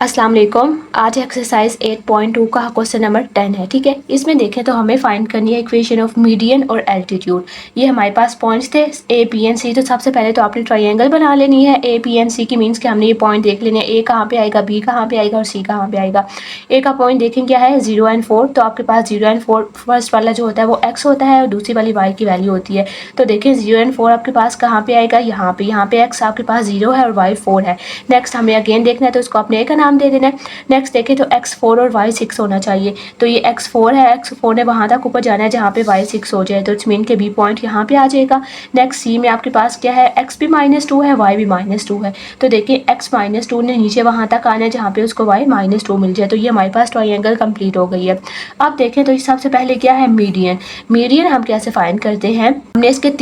अस्सलाम वालेकुम। आज एक्सरसाइज 8.2 का क्वेश्चन नंबर 10 है। ठीक है, इसमें देखें तो हमें फाइंड करनी है इक्वेशन ऑफ मीडियन और एल्टीट्यूड। ये हमारे पास पॉइंट्स थे ए बी एंड सी। तो सबसे पहले तो आपने ट्रायंगल बना लेनी है ए बी एंड सी की। मीन्स कि हमने ये पॉइंट देख लेने हैं, ए कहाँ पे आएगा, बी कहाँ पे आएगा और सी कहाँ पे आएगा। ए का पॉइंट देखें क्या है, 0 एंड 4। तो आपके पास 0 एंड 4 फर्स्ट वाला जो होता है वो एक्स होता है और दूसरी वाली वाई की वैल्यू होती है। तो देखें 0 एंड 4 आपके पास कहाँ पे आएगा, यहाँ पे एक्स आपके पास 0 है और वाई 4 है। नेक्स्ट हमें अगेन देखना है, तो इसको अपने ए का नाम दे देना है। नेक्स्ट देखें तो x4 और y6 होना चाहिए। तो ये x4 है, x4 ने वहाँ तक ऊपर जाना है जहाँ पे y6 हो जाए। तो इट्स मीन के बी पॉइंट यहाँ पे आ जाएगा। नेक्स्ट सी में आपके पास क्या है, x भी -2 है, y भी -2 है। तो देखिए x -2 ने नीचे वहाँ तक आना है जहाँ पे उसको y -2 मिल जाए। तो ये हमारे पास ट्रायंगल कंप्लीट हो गई है। अब देखें तो सबसे पहले क्या है, मीडियन। मीडियन हम कैसे फाइंड करते हैं, हमने इसके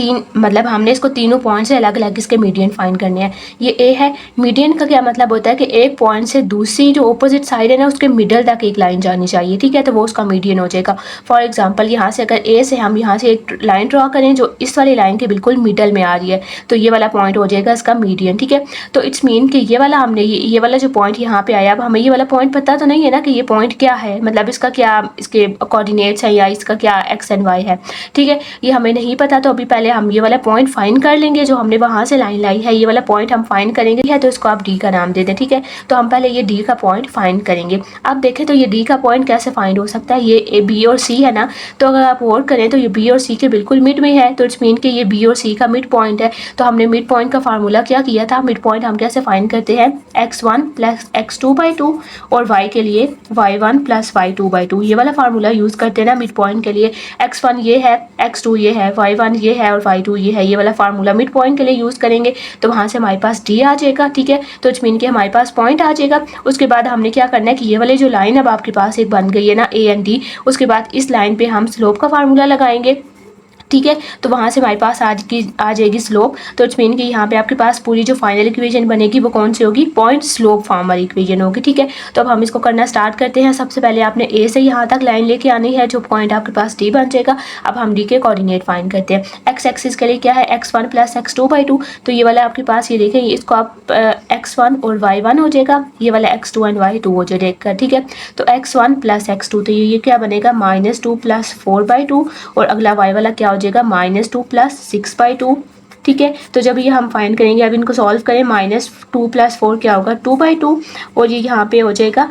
हमने इसको तीनों पॉइंट से अलग अलग इसके मीडियन फाइंड करने हैं। ये ए है। मीडियन का क्या मतलब होता है कि एक पॉइंट से दूसरी जो अपोजिट साइड है ना, उसके मिडल तक एक लाइन जानी चाहिए। ठीक है, तो वो उसका मीडियन हो जाएगा। फॉर एग्जांपल यहाँ से अगर ए से हम यहाँ से एक लाइन ड्रॉ करें जो इस वाली लाइन के बिल्कुल मिडल में आ रही है, तो ये वाला पॉइंट हो जाएगा इसका मीडियन। ठीक है, तो इट्स मीन कि ये वाला हमने ये वाला जो पॉइंट यहाँ पे आया, अब हमें ये वाला पॉइंट पता तो नहीं है ना कि ये पॉइंट क्या है, मतलब इसका क्या, इसके कोऑर्डिनेट्स है या इसका क्या एक्स एंड वाई है। ठीक है, ये हमें नहीं पता। तो अभी पहले हम ये वाला पॉइंट फाइंड कर लेंगे जो हमने वहाँ से लाइन लाई है। ये वाला पॉइंट हम फाइंड करेंगे, तो इसको आप डी का नाम दे दें। ठीक है, तो हम पहले ये डी का पॉइंट फाइंड करेंगे। अब देखें तो ये डी का पॉइंट कैसे फाइंड हो सकता है, ये ए बी और सी है ना। तो अगर आप गौर करें तो ये बी और सी के बिल्कुल मिड में है। तो इट्स मीन कि ये बी और सी का मिड पॉइंट है। तो हमने मिड पॉइंट का फार्मूला क्या किया था, मिड पॉइंट हम कैसे फाइंड करते हैं, x1 प्लस x2/2 और y के लिए y1 प्लस y2/2। ये वाला फार्मूला यूज़ करते हैं ना मिड पॉइंट के लिए। x1 ये है, x2 ये है, y1 ये है और y2 ये है। ये वाला फार्मूला मिड पॉइंट के लिए यूज़ करेंगे तो वहाँ से हमारे पास डी आ जाएगा। ठीक है, तो इट्स मीन कि हमारे पास पॉइंट आ जाएगा। उसके बाद हमने क्या करना है कि ये वाली जो लाइन अब आपके पास एक बन गई है ना, ए एंड डी, उसके बाद इस लाइन पे हम स्लोप का फार्मूला लगाएंगे। ठीक है, तो वहाँ से हमारे पास आ जाएगी स्लोप। तो इट्स मीन कि यहाँ पे आपके पास पूरी जो फाइनल इक्वेशन बनेगी वो कौन सी होगी, पॉइंट स्लोप फॉर्म वाली इक्वेशन होगी। ठीक है, तो अब हम इसको करना स्टार्ट करते हैं। सबसे पहले आपने ए से यहाँ तक लाइन लेके आनी है, जो पॉइंट आपके पास डी बन जाएगा। अब हम डी के कोऑर्डिनेट फाइंड करते हैं। एक्स एक्सिस के लिए क्या है, x1 प्लस x2/2। तो ये वाला आपके पास, ये देखें, इसको आप x1 और y1 हो जाएगा, ये वाला x2 एंड y2 हो जाएगा। ठीक है, तो x1 प्लस x2, तो ये क्या बनेगा, -2 प्लस 4/2 और अगला y वाला क्या हो जाएगा, -2 प्लस 6/2। ठीक है, तो जब ये हम फाइंड करेंगे, अब इनको सॉल्व करें, -2 प्लस 4 क्या होगा, 2/2 और ये यहाँ पे हो जाएगा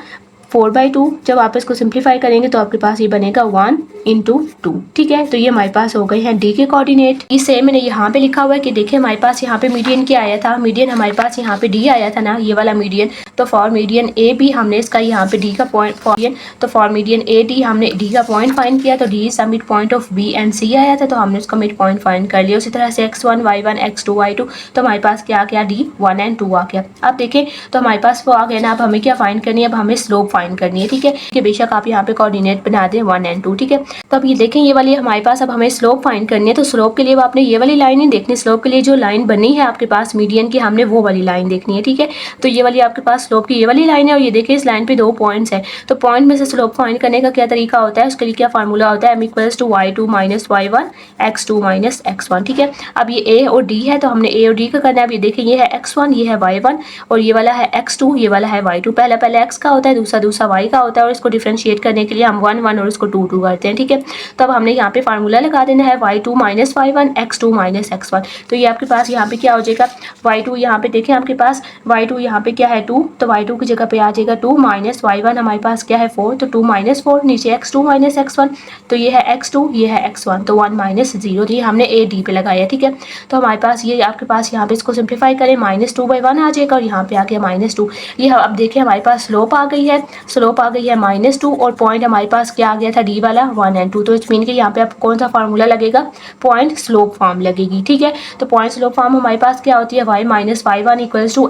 4/2। जब आप इसको सिंप्लीफाई करेंगे तो आपके पास ये बनेगा 1 × 2। ठीक है, तो ये हमारे पास हो गए हैं डी के कोऑर्डिनेट। इसे मैंने यहाँ पे लिखा हुआ है कि देखिए हमारे पास यहाँ पे मीडियन क्या आया था, मीडियन हमारे पास यहाँ पे डी आया था ना, ये वाला मीडियन। तो फॉर मीडियन ए बी हमने इसका यहाँ पे डी का पॉइंट, तो फॉर मीडियन ए डी हमने डी का पॉइंट फाइंड किया। तो D is the mid point of B and C आया था, तो हमने उसका मिड पॉइंट फाइंड कर लिया। उसी तरह से x1 y1 x2 y2, तो हमारे पास क्या आ गया, डी 1 एंड 2 आ गया। अब देखें तो हमारे पास वो आ गया ना। अब हमें क्या फाइंड करनी है, अब हमें स्लोप फाइंड करनी है। ठीक है, कि बेशक आप यहाँ पे कोऑर्डिनेट बना दें 1 एंड 2। ठीक है, तो अब ये देखें ये वाली हमारे पास, अब हमें स्लोप फाइंड करनी है। तो स्लोप के लिए आपने ये वाली लाइन ही देखनी। स्लोप के लिए जो लाइन बनी है आपके पास मीडियन की, हमने वो वाली लाइन देखनी है। ठीक है, तो ये वाली आपके पास स्लोप की ये वाली लाइन है और ये देखिए इस लाइन पे 2 पॉइंट्स है। तो पॉइंट में से स्लोप फाइंड करने का क्या तरीका होता है, उसके लिए क्या फार्मूला होता है, m = y2 - y1 x2 - x1। ठीक है, अब ये a और d है, तो हमने a और d का करना है। अब ये देखिए ये है x1, ये है y1 और ये वाला है x2, ये वाला है y2। पहले x का होता है, दूसरा y का होता है और इसको डिफरेंशिएट करने के लिए हम 1 1 और इसको 2 2 करते हैं। ठीक है, तो अब हमने यहाँ पे फार्मूला लगा देना है y2 - y1 x2 - x1। तो ये आपके पास यहाँ पे क्या हो जाएगा, y2 यहाँ पे देखें आपके पास y2 यहाँ पे क्या है 2, तो y2 की जगह पे आ जाएगा 2 - y1 हमारे पास क्या है 4, तो 2 - 4 नीचे x2 - x1, तो ये है x2 ये है x1, तो 1 - 0, तो ये हमने a d पे लगाया। ठीक है, तो हमारे पास ये आपके पास यहाँ पे इसको सिंप्लीफाई करें, -2/1 आ जाएगा और यहाँ पे आ गया -2। ये अब देखिए हमारे पास स्लोप आ गई है, स्लोप आ गई है -2 और पॉइंट हमारे पास क्या आ गया था, डी वाला 1 एंड 2। तो इट्स मीन कि यहाँ पे आप कौन सा फार्मूला लगेगा, पॉइंट स्लोप फॉर्म लगेगी। ठीक है, तो पॉइंट स्लोप फॉर्म हमारे पास क्या होती है, y - y1 =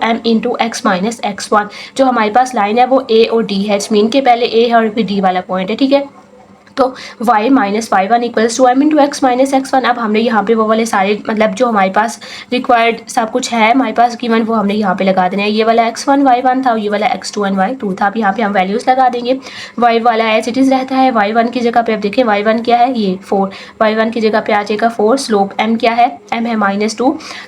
m × x - x1। जो हमारे पास लाइन है वो a और d है, इट्स मीन के पहले a है और फिर d वाला पॉइंट है। ठीक है, तो y minus Y one equals to m into X minus X one. अब हमने यहाँ पे वो वाले सारे मतलब जो हमारे पास रिक्वायर्ड सब कुछ है हमारे पास गिवन वो हमने यहाँ पे लगा देना है। ये वाला x1 y1 था और ये वाला x2 एंड y2 था। अब यहाँ पे हम वैल्यूज लगा देंगे। y वाला एज इट इज रहता है, y1 की जगह पे अब देखें y1 क्या है ये 4, y1 की जगह पे आ जाएगा 4, स्लोप m क्या है m है -2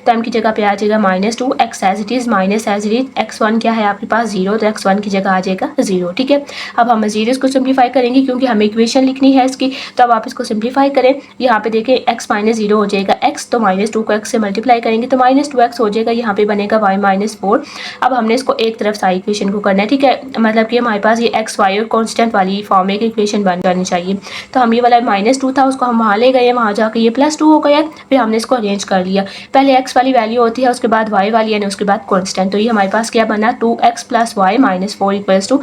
तो m की जगह पे आ जाएगा -2, x as it is minus as it is, x1 क्या है आपके पास 0 तो x1 की जगह आ जाएगा 0। ठीक है, अब हम मजीद इसको सिंप्लीफाई करेंगे क्योंकि हमें इक्वेशन लिखनी है इसकी। तो अब आप इसको सिंप्लीफाई करें, यहाँ पे देखें x माइनस 0 हो जाएगा x, तो -2 को x से मल्टीप्लाई करेंगे तो -2x हो जाएगा, यहाँ पे बनेगा y माइनस 4। अब हमने इसको एक तरफ सारी इक्वेशन को करना है। ठीक है, मतलब कि हमारे पास ये x y और कांस्टेंट वाली फॉर्म में एक इक्वेशन बन जानी चाहिए। तो हम ये वाला -2 था उसको हम वहाँ ले गए, वहाँ जाके ये +2 हो गया, फिर हमने इसको अरेंज कर लिया। पहले x वाली वैल्यू होती है, उसके बाद y वाली यानी उसके बाद कांस्टेंट। तो ये हमारे पास क्या बना 2x + y - 4 equals to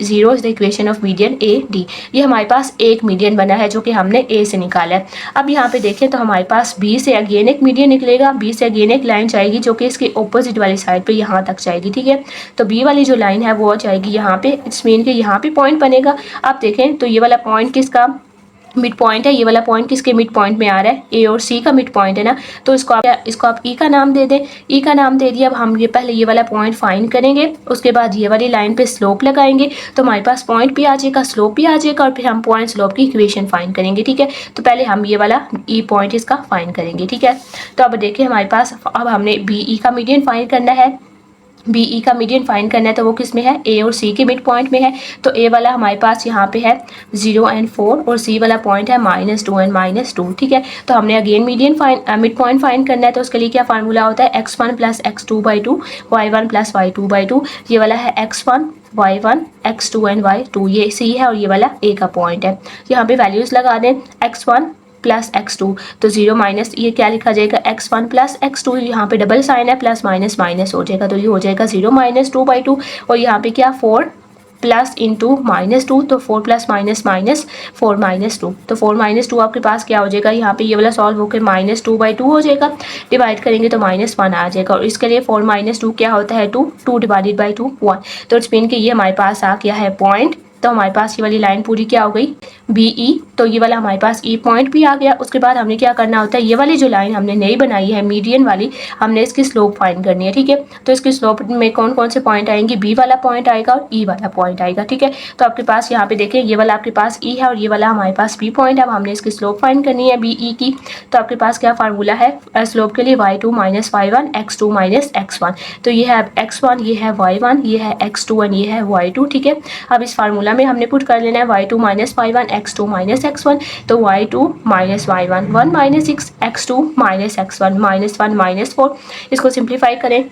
0 is the equation of median A D. ये हमारे पास एक मीडियन बना है जो कि हमने ए से निकाला है। अब यहाँ पे देखें तो हमारे पास बी से अगेन एक मीडियन निकलेगा, बी से अगेन एक लाइन जाएगी जो कि इसके ऑपोजिट वाली साइड पे यहाँ तक जाएगी। ठीक है, तो बी वाली जो लाइन है वो जाएगी यहाँ पे, इट्स मीन के यहाँ पे पॉइंट बनेगा। आप देखें तो ये वाला पॉइंट किसका मिड पॉइंट है, ये वाला पॉइंट किसके मिड पॉइंट में आ रहा है, ए और सी का मिड पॉइंट है ना, तो इसको आप ई का नाम दे दें। ई का नाम दे दिया। अब हम ये पहले ये वाला पॉइंट फाइंड करेंगे, उसके बाद ये वाली लाइन पे स्लोप लगाएंगे तो हमारे पास पॉइंट भी आ जाएगा, स्लोप भी आ जाएगा और फिर हम पॉइंट स्लोप की इक्वेशन फाइंड करेंगे। ठीक है, तो पहले हम ये वाला ई पॉइंट इसका फाइंड करेंगे। ठीक है, तो अब देखिए हमारे पास अब हमने बी ई का मीडियन फाइंड करना है। बी ई का मीडियन फाइंड करना है तो वो किस में है, ए और सी के मिड पॉइंट में है। तो ए वाला हमारे पास यहाँ पे है 0 एंड 4 और सी वाला पॉइंट है -2 एंड -2। ठीक है, तो हमने again median mid point find करना है तो उसके लिए क्या फार्मूला होता है, x1 + x2/2 y1 + y2/2। ये वाला है x1 y1 x2 and y2, ये सी है और ये वाला ए का पॉइंट है। यहाँ पे वैल्यूज लगा दें, x1 + x2 तो 0 माइनस ये क्या लिखा जाएगा x1 + x2, यहाँ पे डबल साइन है प्लस माइनस माइनस हो जाएगा तो ये हो जाएगा 0 - 2/2 और यहाँ पे क्या 4 प्लस इंटू -2 तो 4 + माइनस 4 -2 तो 4 - 2 आपके पास क्या हो जाएगा, यहाँ पे ये वाला सॉल्व होकर -2/2 हो जाएगा, डिवाइड करेंगे तो -1 आ जाएगा और इसके लिए 4 - 2 क्या होता है 2, 2 डिवाइडेड बाई 2 1। तो इट्स मीन कि ये हमारे पास आ गया है पॉइंट। तो हमारे पास ये वाली लाइन पूरी क्या हो गई बी ई, तो ये वाला हमारे पास ई पॉइंट भी आ गया। उसके बाद हमने क्या करना होता है, ये वाली जो लाइन हमने नई बनाई है मीडियन वाली, हमने इसकी स्लोप फाइंड करनी है। ठीक है, तो इसकी स्लोप में कौन कौन से पॉइंट आएंगे, बी वाला पॉइंट आएगा और ई वाला पॉइंट आएगा। ठीक है, तो आपके पास यहाँ पे देखें ये वाला आपके पास ई है और ये वाला हमारे पास बी पॉइंट है। अब हमने इसकी स्लोप फाइंड करनी है बी ई की, तो आपके पास क्या फार्मूला है स्लोप के लिए y2 - y1 x2 - x1। तो ये है x1, ये है y1, ये है x2 एंड ये है y2। ठीक है, अब इस फार्मूला में हमने पुट कर लेना है y2 - y1 x2 - x1, तो y2 - y1 1 - 6 x2 - x1 -1 -4, इसको सिंप्लीफाई करें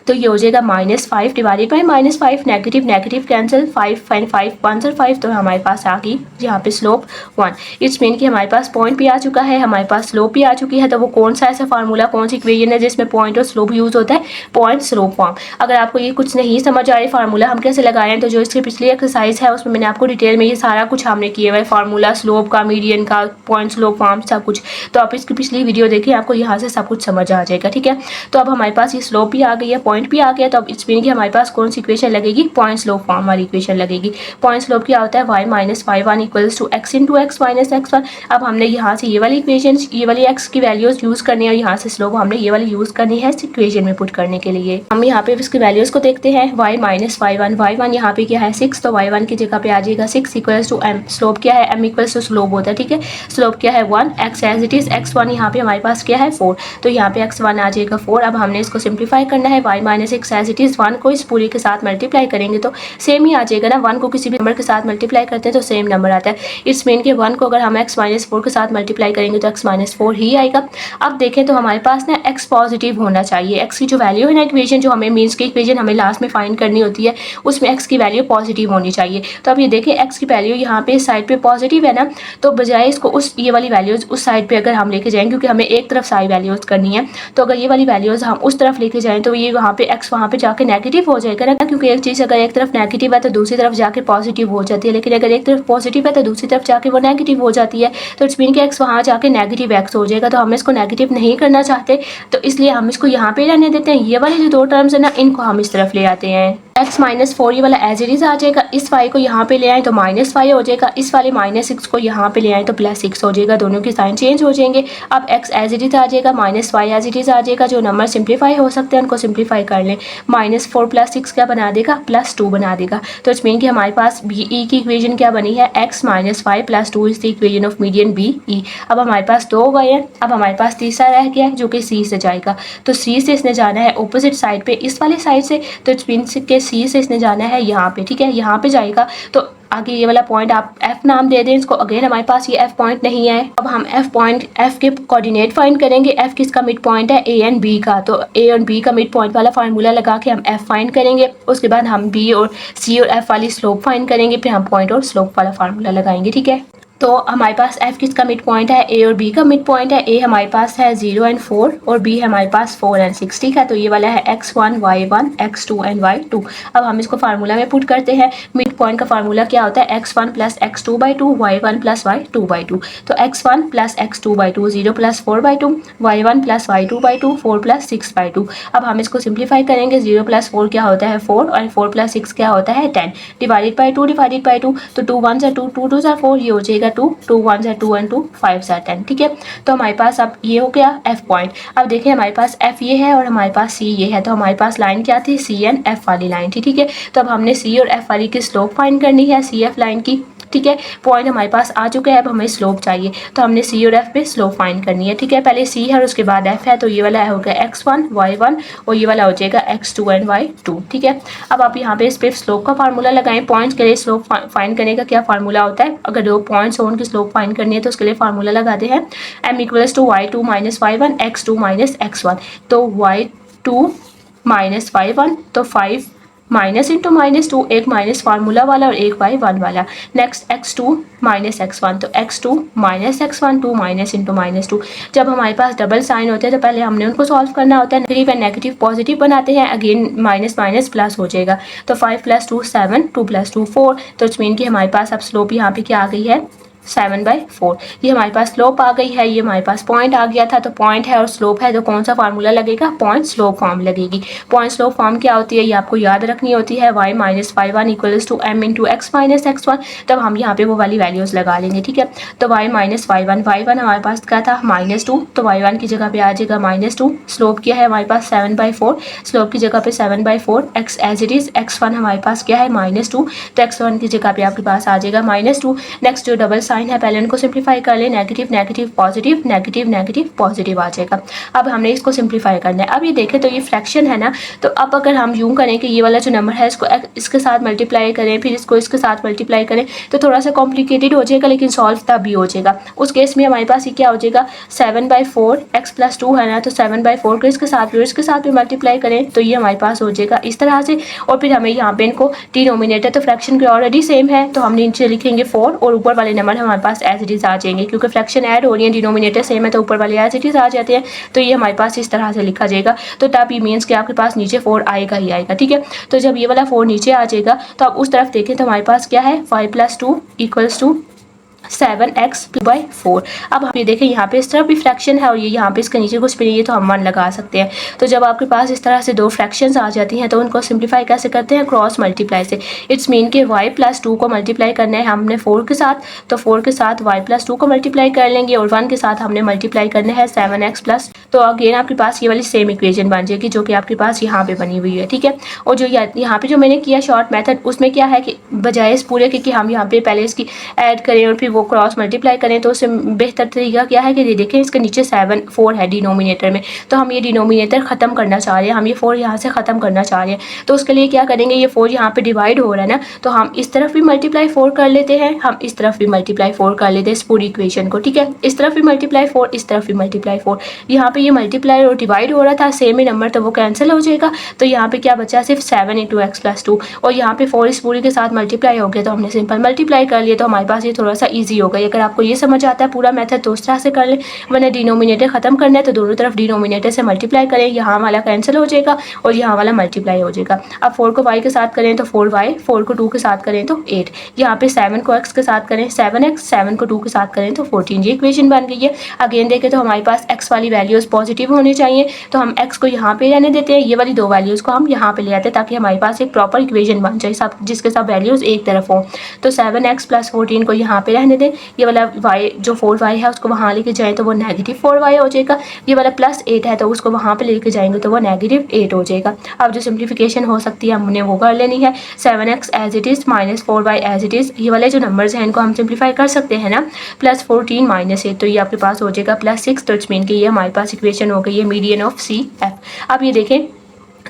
तो ये हो जाएगा -5 divided by -5, negative negative cancel, 5 and 5 1 × 5 तो हमारे पास आ गई यहाँ पे स्लोप 1। इट्स मीन कि हमारे पास पॉइंट भी आ चुका है, हमारे पास स्लोप भी आ चुकी है। तो वो कौन सा ऐसा फार्मूला, कौन सी इक्वेशन है जिसमें पॉइंट और स्लोप यूज होता है, पॉइंट स्लोप फॉर्म। अगर आपको ये कुछ नहीं समझ आए फार्मूला हम कैसे लगाए हैं, तो जो इसकी पिछली एक्सरसाइज है उसमें मैंने आपको डिटेल में ये सारा कुछ हमने किया हुआ है, फार्मूला स्लोप का, मीडियन का, पॉइंट स्लोप फॉर्म सब कुछ। तो आप इसकी पिछली वीडियो देखिए, आपको यहाँ से सब कुछ समझ आ जाएगा। ठीक है, तो अब हमारे पास ये स्लोप भी आ गई है, पॉइंट भी आ गया। तो अब इट्स मीन कि हमारे पास कौन सी इक्वेशन लगेगी, पॉइंट स्लोप फॉर्म वाली इक्वेशन लगेगी। पॉइंट स्लोप क्या होता है, y - y1 equals to x into x minus x1। अब हमने यहाँ से ये वाली इक्वेशन, ये वाली x की वैल्यूज यूज करनी है और यहाँ से स्लोप हमने ये वाली यूज करनी है इस इक्वेशन में पुट करने के लिए। हम यहाँ पे इसकी वैल्यूज को देखते हैं, y - y1 यहाँ पे क्या है 6, तो y1 की जगह पे आ जाएगा 6 इक्वल्स टू m। स्लोप क्या है, m इक्वल्स टू स्लोप होता है। ठीक है, स्लोप क्या है 1, x as it is, x1 यहाँ पे हमारे पास क्या है 4, तो यहाँ पे x1 आ जाएगा 4। अब हमने इसको सिंप्लीफाई करना है, y - 6 एज इट इज, 1 को इस पूरी के साथ मल्टीप्लाई करेंगे तो सेम ही आ जाएगा ना, 1 को किसी भी नंबर के साथ मल्टीप्लाई करते हैं तो सेम नंबर आता है। इट्स मीन के 1 को अगर हम x - 4 के साथ मल्टीप्लाई करेंगे तो x - 4 ही आएगा। अब देखें तो हमारे पास ना x पॉजिटिव होना चाहिए, x की जो वैल्यू है ना इक्वेशन, जो हमें मीन्स की इक्वेशन हमें लास्ट में फाइंड करनी होती है, उसमें x की वैल्यू पॉजिटिव होनी चाहिए। तो अब ये देखें x की वैल्यू यहाँ पे इस साइड पे पॉजिटिव है ना, तो बजाय इसको उस ये वाली वैल्यूज उस साइड पे अगर हम लेके जाएंगे, क्योंकि हमें एक तरफ सारी वैल्यूज करनी है, तो अगर ये वाली वैल्यूज हम उस तरफ लेके जाएं तो ये वहाँ पे x वहाँ पे जाके नेगेटिव हो जाएगा ना, क्योंकि एक चीज़ अगर एक तरफ नेगेटिव है तो दूसरी तरफ जाके पॉजिटिव हो जाती है, लेकिन अगर एक तरफ पॉजिटिव है तो दूसरी तरफ जाके वो नेगेटिव हो जाती है। तो इट्स मीन कि x वहाँ जाके नेगेटिव x हो जाएगा, तो हम इसको नेगेटिव नहीं करना चाहते, तो इसलिए हम इसको यहाँ पे रहने देते हैं। ये वाले जो दो टर्म्स है ना, इनको हम इस तरफ ले आते हैं। x -4 ये वाला एज इट इज आ जाएगा, इस y को यहाँ पे ले आए तो -5 हो जाएगा, इस वाले -6 को यहाँ पे ले आए तो +6 हो जाएगा, दोनों के साइन चेंज हो जाएंगे। अब x एज इट इज आ जाएगा, -y एज इट इज आ जाएगा, जो नंबर सिंप्लीफाई हो सकते हैं उनको सिंप्लीफाई कर लें। -4 + 6 क्या बना देगा, +2 बना देगा। तो इट्स मीन कि हमारे पास BE की इक्वेशन क्या बनी है, x - y + 2 is the equation of median BE। अब हमारे पास दो हो गए हैं, अब हमारे पास तीसरा रह गया है जो कि C से जाएगा। तो C से इसने जाना है ऑपोजिट साइड पे, इस वाले साइड से, तो इट्स मीन के C से इसने जाना है यहाँ पे, ठीक है, यहाँ पे जाएगा। तो आगे ये वाला पॉइंट आप F नाम दे दें इसको। अगेन हमारे पास ये F पॉइंट नहीं है, अब हम F के कोऑर्डिनेट फाइंड करेंगे। F किसका मिड पॉइंट है, A एंड B का, तो A और B का मिड पॉइंट वाला फार्मूला लगा के हम F फाइंड करेंगे। उसके बाद हम B और C और F वाली स्लोप फाइंड करेंगे, फिर हम पॉइंट और स्लोप वाला फार्मूला लगाएंगे, ठीक है। तो हमारे पास F किसका मिड पॉइंट है, A और B का मिड पॉइंट है। A हमारे पास है 0 एंड 4 और B हमारे पास 4 एंड 6, ठीक है। तो ये वाला है x1 y1 x2 and y2। अब हम इसको फार्मूला में पुट करते हैं। मिड पॉइंट का फार्मूला क्या होता है, x1 + x2/2 y1 + y2/2। तो x1 + x2/2 0 + 4/2, y1 + y2/2 4 + 6/2। अब हम इसको सिंप्लीफाई करेंगे। 0 + 4 क्या होता है 4 और 4 + 6 क्या होता है 10, डिवाइडेड बाई 2 तो 2 1 2 2 2 4, ये हो जाएगा 2 2 1 2 एंड 2 5 10, ठीक है। तो हमारे पास अब ये हो गया F पॉइंट। अब देखिए हमारे पास F ये है और हमारे पास C ये है, तो हमारे पास लाइन क्या थी, C एंड F वाली लाइन थी, ठीक है। तो अब हमने C और F वाली की स्लोप फाइंड करनी है, CF लाइन की, ठीक है। पॉइंट हमारे पास आ चुका है, अब हमें स्लोप चाहिए, तो हमने C और F पे स्लोप फाइंड करनी है, ठीक है। पहले C है और उसके बाद F है, तो ये वाला हो गया x1 y1 और ये वाला हो जाएगा x2 एंड y2, ठीक है। अब आप यहाँ पे इस पे स्लोप का फार्मूला लगाएं। पॉइंट्स के लिए स्लोप फाइंड करने का क्या फार्मूला होता है, अगर दो पॉइंट्स हो उनकी स्लोप फाइंड करनी है तो उसके लिए फार्मूला लगाते हैं m = y2 - y1 x2 - x1। तो y2 - y1 तो 5 माइनस इंटू -2, एक माइनस फार्मूला वाला और एक y1 वाला। नेक्स्ट x2 - x1 तो x2 - x1 2 माइनस इंटू -2। जब हमारे पास डबल साइन होते हैं तो पहले हमने उनको सॉल्व करना होता है। नेगेटिव एंड नेगेटिव पॉजिटिव बनाते हैं, अगेन माइनस माइनस प्लस हो जाएगा। तो 5 + 2 7 2 + 2 4। तो इट्स मीन कि हमारे पास अब स्लोप यहाँ पे क्या आ गई है 7/4। ये हमारे पास स्लोप आ गई है, ये हमारे पास पॉइंट आ गया था। तो पॉइंट है और स्लोप है, तो कौन सा फार्मूला लगेगा, पॉइंट स्लोप फॉर्म लगेगी। पॉइंट स्लोप फॉर्म क्या होती है, ये आपको याद रखनी होती है, y - y1 = m × x - x1। तब हम यहाँ पे वो वाली वैल्यूज लगा लेंगे, ठीक है। तो y - y1 हमारे पास क्या था -2, तो y1 की जगह पे आ जाएगा -2। स्लोप क्या है हमारे पास 7/4, स्लोप की जगह पे 7/4। x as it is, x1 हमारे पास क्या है -2, तो x1 की जगह पे आपके पास आ जाएगा -2। नेक्स्ट जो डबल साइन है पहले इनको सिंप्लीफाई कर ले, negative negative positive, negative negative positive आ जाएगा। अब हमने इसको सिंप्लीफाई करना है। अब ये देखें तो ये फ्रैक्शन है ना, तो अब अगर हम यूं करें कि ये वाला जो नंबर है इसको इसके साथ मल्टीप्लाई करें, फिर इसको इसके साथ मल्टीप्लाई करें, तो थोड़ा सा कॉम्प्लिकेटेड हो जाएगा, लेकिन सॉल्व तब भी हो जाएगा। उस केस में हमारे पास ये क्या हो जाएगा 7/4, x + 2 है ना, तो 7/4 को इसके साथ फिर इसके साथ भी मल्टीप्लाई करें तो ये हमारे पास हो जाएगा इस तरह से। और फिर हमें यहाँ पे इनको डिनोमिनेटर तो फ्रैक्शन के ऑलरेडी सेम है, तो हम नीचे लिखेंगे 4 और ऊपर वाले नंबर हमारे पास एज इट इज आ जाएंगे, क्योंकि फ्रैक्शन ऐड हो रही है, डिनोमिनेटर सेम है, तो ऊपर वाले एज इट इज आ जाते हैं। तो ये हमारे पास इस तरह से लिखा जाएगा। तो तब ये मीन्स कि आपके पास नीचे 4 आएगा ही आएगा, ठीक है। तो जब ये वाला 4 नीचे आ जाएगा तो आप उस तरफ देखें तो हमारे पास क्या है 5 + 2 = 7x/4। अब आप ये देखें यहाँ पे इस तरफ भी फ्रैक्शन है और ये यहाँ पे इसके नीचे कुछ भी नहीं है, तो हम 1 लगा सकते हैं। तो जब आपके पास इस तरह से दो फ्रैक्शंस आ जाती हैं तो उनको सिंप्लीफाई कैसे करते हैं, क्रॉस मल्टीप्लाई से। इट्स मीन कि y + 2 को मल्टीप्लाई करना है हमने 4 के साथ, तो 4 के साथ y + 2 को मल्टीप्लाई कर लेंगे और 1 के साथ हमने मल्टीप्लाई करना है 7x+। तो अगेन आपके पास ये वाली सेम इक्वेशन बन जाएगी जो कि आपके पास यहाँ पे बनी हुई है, ठीक है। और जो यहाँ पे जो मैंने किया शॉर्ट मेथड, उसमें क्या है कि बजाय इस पूरे कि हम यहाँ पे पहले इसकी ऐड करें और फिर वो क्रॉस मल्टीप्लाई करें, तो उससे बेहतर तरीका क्या है कि ये देखें इसके नीचे 4 है डिनोमिनेटर में, तो हम ये डिनोमिनेटर ख़त्म करना चाह रहे हैं, हम ये 4 यहाँ से ख़त्म करना चाह रहे हैं। तो उसके लिए क्या करेंगे, ये 4 यहाँ पे डिवाइड हो रहा है ना, तो हम इस तरफ भी मल्टीप्लाई 4 कर लेते हैं, हम इस तरफ भी मल्टीप्लाई 4 कर लेते हैं इस पूरी इक्वेशन को, ठीक है। इस तरफ भी मल्टीप्लाई 4, इस तरफ भी मल्टीप्लाई 4। यहाँ पे ये मल्टीप्लाई और डिवाइड हो रहा था सेम ही नंबर, तो वो कैंसिल हो जाएगा। तो यहाँ पे क्या बचा सिर्फ 7 × x + 2 और यहाँ पे 4 इस पूरी के साथ मल्टीप्लाई हो गया, तो हमने सिंपल मल्टीप्लाई कर लिया। तो हमारे पास ये थोड़ा सा ईजी हो गई। अगर आपको ये समझ आता है पूरा मेथड तो उस तरह से कर लें, वरना डिनोमिनेटर ख़त्म करना है तो दोनों तरफ डिनोमिनेटर से मल्टीप्लाई करें, यहाँ वाला कैंसिल हो जाएगा और यहाँ वाला मल्टीप्लाई हो जाएगा। अब 4 को y के साथ करें तो 4y, 4 को 2 के साथ करें तो 8, यहाँ पे 7 को x के साथ करें 7x, 7 को 2 के साथ करें तो 14। ये इक्वेशन बन गई है। अगेन देखें तो हमारे पास x वाली वैल्यूज़ पॉजिटिव होनी चाहिए, तो हम x को यहाँ पे रहने देते हैं, ये वाली दो वैल्यूज़ को हम यहाँ पे ले आते हैं ताकि हमारे पास एक प्रॉपर इक्वेशन बन जाए सब जिसके सब वैल्यूज़ एक तरफ हों। तो 7x + 14 को यहाँ पे रहने दें, ये वाला y जो 4y है उसको वहाँ लेके जाएँ तो वो -4y हो जाएगा, ये वाला +8 है तो उसको वहाँ पे लेके जाएंगे तो वो -8 हो जाएगा। अब जो सिंप्लीफिकेशन हो सकती है हमने वो कर लेनी है। 7x as it is -4y as it is, ये वाले जो नंबर्स हैं इनको हम सिंप्लीफाई कर सकते हैं ना, +14 -8 तो ये आपके पास हो जाएगा +6, तो इट्स मीन कि ये हमारे पास इक्वेशन हो गई है मीडियन ऑफ CF। अब ये देखें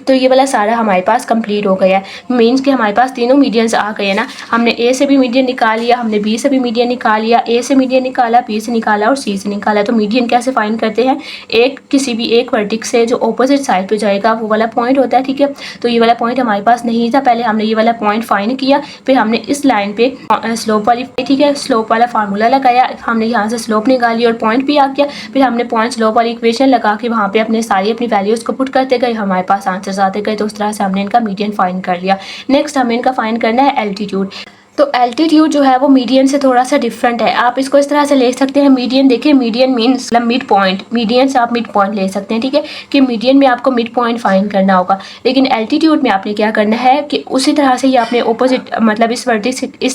तो ये वाला सारा हमारे पास कंप्लीट हो गया है, मीन्स कि हमारे पास तीनों मीडियंस आ गए ना। हमने ए से भी मीडियन निकाल लिया, हमने बी से भी मीडियन निकाल लिया, ए से मीडियन निकाला, बी से निकाला और सी से निकाला। तो मीडियन कैसे फाइंड करते हैं, एक किसी भी एक वर्टेक्स से जो ऑपोजिट साइड पे जाएगा वो वाला पॉइंट होता है, ठीक है। तो ये वाला पॉइंट हमारे पास नहीं था, पहले हमने ये वाला पॉइंट फाइंड किया, फिर हमने इस लाइन पे स्लोप वाली, ठीक है, स्लोप वाला फार्मूला लगाया, हमने यहाँ से स्लोप निकाली और पॉइंट भी आ गया, फिर हमने पॉइंट स्लोप वाली इक्वेशन लगा के वहाँ पे अपने सारी अपनी वैल्यूज़ को पुट करते गए, हमारे पास आंसर्स आते गए। तो उस तरह से हमने इनका मीडियन फाइंड कर लिया। नेक्स्ट हमें इनका फाइंड करना है एल्टीट्यूड। तो एल्टीट्यूड जो है वो मीडियन से थोड़ा सा डिफरेंट है। आप इसको इस तरह से ले सकते हैं, मीडियन देखिए, median means mid point, median से आप मिड पॉइंट ले सकते हैं, ठीक है, कि मीडियन में आपको मिड पॉइंट फाइंड करना होगा। लेकिन एल्टीट्यूड में आपने क्या करना है कि उसी तरह से ये आपने ऑपोजिट, मतलब इस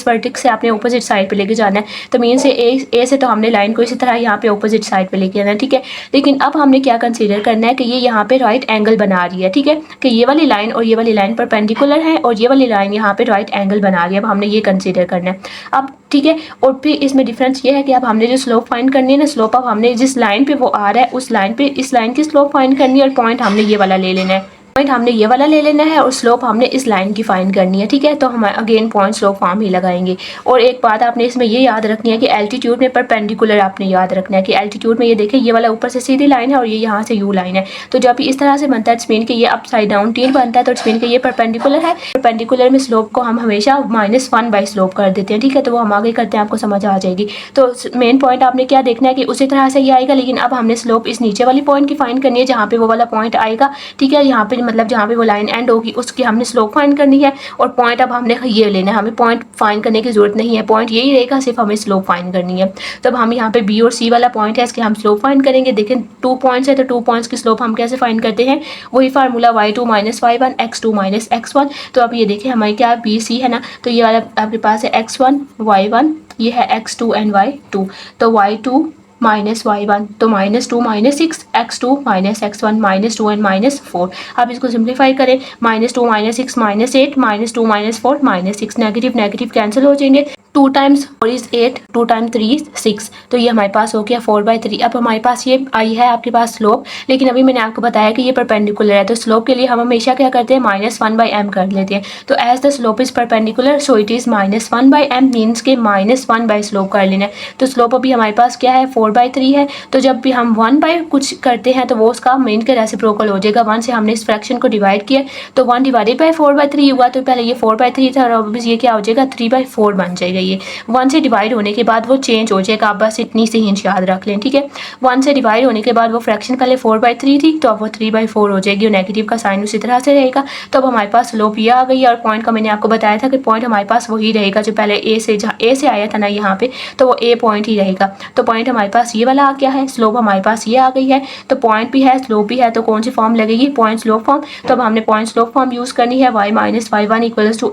वर्टिक्स से आपने ऑपोजिट साइड पे लेके जाना है। तो मीन से ए से तो हमने लाइन को इसी तरह यहाँ पे ऑपोजिट साइड पे लेके आना है, ठीक है। लेकिन अब हमने क्या कंसीडर करना है कि ये यहाँ पे राइट एंगल बना रही है, ठीक है, कि ये वाली लाइन और ये वाली लाइन परपेंडिकुलर है और ये वाली लाइन यहाँ पे राइट एंगल बना रही है। अब हमने ये कंसीडर करना है अब, ठीक है। और फिर इसमें डिफरेंस ये है कि अब हमने जो स्लोप फाइंड करनी है ना, स्लोप अब हमने जिस लाइन पे वो आ रहा है उस लाइन पे इस लाइन की स्लोप फाइंड करनी है और पॉइंट हमने ये वाला ले लेना है, पॉइंट हमने ये वाला ले लेना है और स्लोप हमने इस लाइन की फाइंड करनी है, ठीक है। तो हम अगेन पॉइंट स्लोप फॉर्म ही लगाएंगे। और एक बात आपने इसमें ये याद रखनी है कि एल्टीट्यूड में परपेंडिकुलर आपने याद रखना है कि एल्टीट्यूड में ये देखें ये वाला ऊपर से सीधी लाइन है और ये यहाँ से यू लाइन है। तो जब इस तरह से बनता है इट्स मीन कि ये अपसाइड डाउन टील बनता है, तो इट्स मीन कि ये परपेंडिकुलर है। परपेंडिकुलर में स्लोप को हम हमेशा -1 बाई स्लोप कर देते हैं, ठीक है। तो वो हम आगे करते हैं, आपको समझ आ जाएगी। तो मेन पॉइंट आपने क्या देखना है कि उसी तरह से ये आएगा, लेकिन अब हमने स्लोप इस नीचे वाली पॉइंट की फाइंड करनी है जहाँ पे वो वाला पॉइंट आएगा, ठीक है। यहाँ पे मतलब जहाँ पे वो लाइन एंड होगी उसकी हमने स्लोप फाइंड करनी है और पॉइंट अब हमने ये लेना है, हमें पॉइंट फाइंड करने की जरूरत नहीं है, पॉइंट यही रहेगा, सिर्फ हमें स्लोप फाइंड करनी है। तो अब हम यहाँ पे बी और सी वाला पॉइंट है इसके हम स्लोप फाइंड करेंगे। देखें 2 पॉइंट्स है तो 2 पॉइंट्स की स्लोप हम कैसे फाइंड करते हैं, वही formula y2 - y1 x2 - x1। तो अब ये देखें हमारी क्या बी सी है ना, तो ये वाला आपके पास है x1 y1, ये है x2 एंड y2। तो y2 -y1 तो -2 - 6 x2 - x1 -2 एंड -4। अब इसको सिंप्लीफाई करें, -2 - 6 -8 -2 - 4 -6, नेगेटिव नेगेटिव कैंसिल हो जाएंगे। 2 टाइम्स 4 इज 8, 2 टाइम्स 3 इज 6, तो ये हमारे पास हो गया 4/3। अब हमारे पास ये आई है आपके पास स्लोप, लेकिन अभी मैंने आपको बताया कि ये परपेंडिकुलर है, तो स्लोप के लिए हम हमेशा क्या करते हैं -1/m कर लेते हैं। तो as the slope is perpendicular so it is -1/m, means के -1 बाई स्लोप कर लेना है। तो स्लोप अभी हमारे पास क्या है 4/3 है, तो जब भी हम 1 बाई कुछ करते हैं तो वो उसका मेन के रेसिप्रोकल हो जाएगा। 1 से हमने इस फ्रैक्शन को डिवाइड किया तो 1 डिवाइडेड बाई 4/3 हुआ, तो पहले ये 4/3 था और अब ये क्या हो जाएगा 3/4 बन जाएगा। ये 1 से डिवाइड होने के बाद वो चेंज हो जाएगा, आप बस इतनी सी हिंट याद रख लें, ठीक है। 1 से डिवाइड होने के बाद वो फ्रैक्शन पहले 4/3 थी तो अब वो 3/4 हो जाएगी और नेगेटिव का साइन उसी तरह से रहेगा। तो अब हमारे पास स्लोप ये आ गई है और पॉइंट का मैंने आपको बताया था कि पॉइंट हमारे पास वही रहेगा जो पहले ए से, जहाँ ए से आया था ना यहाँ पे, तो वो ए पॉइंट ही रहेगा। तो पॉइंट हमारे पास ये वाला आ गया है, स्लोप हमारे पास ये आ गई है, तो पॉइंट भी है स्लोप भी है, तो कौन सी फॉर्म लगेगी, पॉइंट स्लोप फॉर्म। तो अब हमने पॉइंट स्लोप फॉर्म यूज़ करनी है, y - y1 =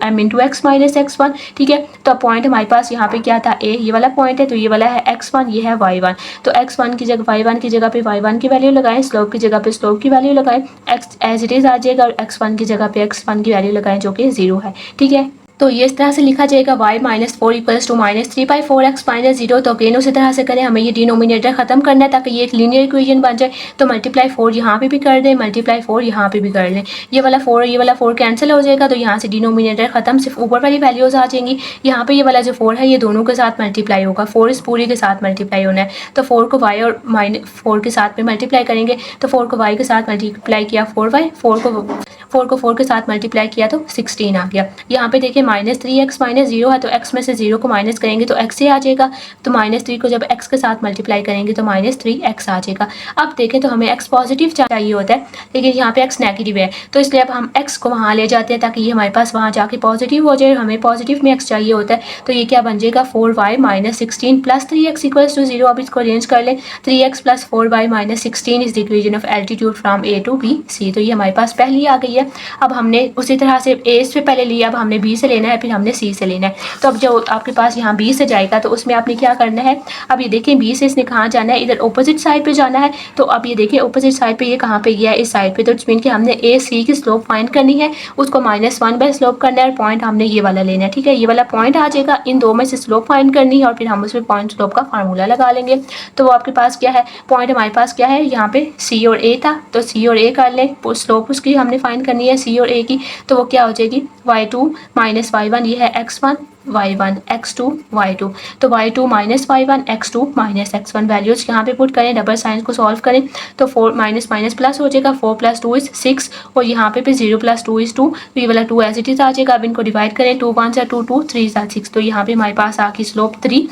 m × x - x1, ठीक है। तो पॉइंट हमारे पास यहाँ पे क्या था a, ये वाला पॉइंट है, तो ये वाला है x1, ये है y1। तो x1 की जगह y1 की जगह पे y1 की वैल्यू लगाएं, स्लोप की जगह पे स्लोप की वैल्यू लगाएं, x एज इट इज़ आ जाएगा और x1 की जगह पे x1 की वैल्यू लगाएं जो कि 0 है, ठीक है। तो ये इस तरह से लिखा जाएगा y - 4 = -3/4x - 0। तो अगेन उसी तरह से करें, हमें ये डिनोमिनेटर खत्म करना है ताकि ये एक लीनियर इक्वेशन बन जाए। तो मल्टीप्लाई 4 यहाँ पे भी कर दें, मल्टीप्लाई 4 यहाँ पे भी कर लें, ये वाला 4 कैंसिल हो जाएगा, तो यहाँ से डिनोमिनेटर खत्म, सिर्फ ऊपर वाली वैल्यूज आ जाएंगी। यहाँ पे ये वाला जो 4 है ये दोनों के साथ मल्टीप्लाई होगा, 4 इस पूरी के साथ मल्टीप्लाई होना है। तो 4 को y और -4 के साथ में मल्टीप्लाई करेंगे, तो 4 को y के साथ मल्टीप्लाई किया 4y, 4 को 4 के साथ मल्टीप्लाई किया तो 16 आ गया। यहाँ पे देखिए -3x -0 है तो x में से 0 को माइनस करेंगे तो x से आ जाएगा। तो -3 को जब x के साथ मल्टीप्लाई करेंगे तो -3x आ जाएगा। अब देखें तो हमें x पॉजिटिव चाहिए होता है, लेकिन यहाँ पे x नेगेटिव है, तो इसलिए अब हम x को वहाँ ले जाते हैं ताकि ये हमारे पास वहाँ जाके पॉजिटिव हो जाए। हमें पॉजिटिव में x चाहिए होता है, तो ये क्या बन जाएगा 4y - 16 + 3x = 0। अब इसको अरेंज कर लें, 3x + 4y - 16 is the equation of altitude from A to B C। तो ये हमारे पास पहली आ गई है। अब हमने उसी तरह से A से पहले लिया, अब हमने B से लेना है, फिर हमने C से लेना है। तो अब जो आपके पास यहाँ B से जाएगा तो उसमें आपने क्या करना है, अब ये देखें B से इसने कहाँ जाना है, इधर ऑपोजिट साइड पे जाना है। तो अब ये देखिए ऑपोजिट साइड पे ये कहाँ पे गया है, इस साइड पे। तो इट्स मीन कि हमने AC की स्लोप फाइंड करनी है, उसको -1 बाय स्लोप करना है और पॉइंट हमने ये वाला लेना है, ठीक है। ये वाला पॉइंट आ जाएगा, इन दो में से स्लोप फाइंड करनी है और फिर हम उसमें पॉइंट स्लोप का फार्मूला लगा लेंगे। तो वो आपके पास क्या है, पॉइंट हमारे पास क्या है, यहाँ पे C और A था, तो C और A कर लें। स्लोप उसकी हमने फाइंड करनी है C और A की, तो वो क्या हो जाएगी y2 - y1, ये है x1 y1 x2 y2। तो y2 - y1 x2 - x1 values यहाँ पे पुट करें, डबल साइन को सॉल्व करें तो 4 माइनस माइनस प्लस हो जाएगा, 4 + 2 = 6 और यहाँ पे भी 0 + 2 = 2। तो ये वाला 2 एज इट इज आ जाएगा। अब इनको डिवाइड करें, 2 × 1 = 2, 2 × 3 = 6। तो यहाँ पे हमारे पास आके स्लोप 3।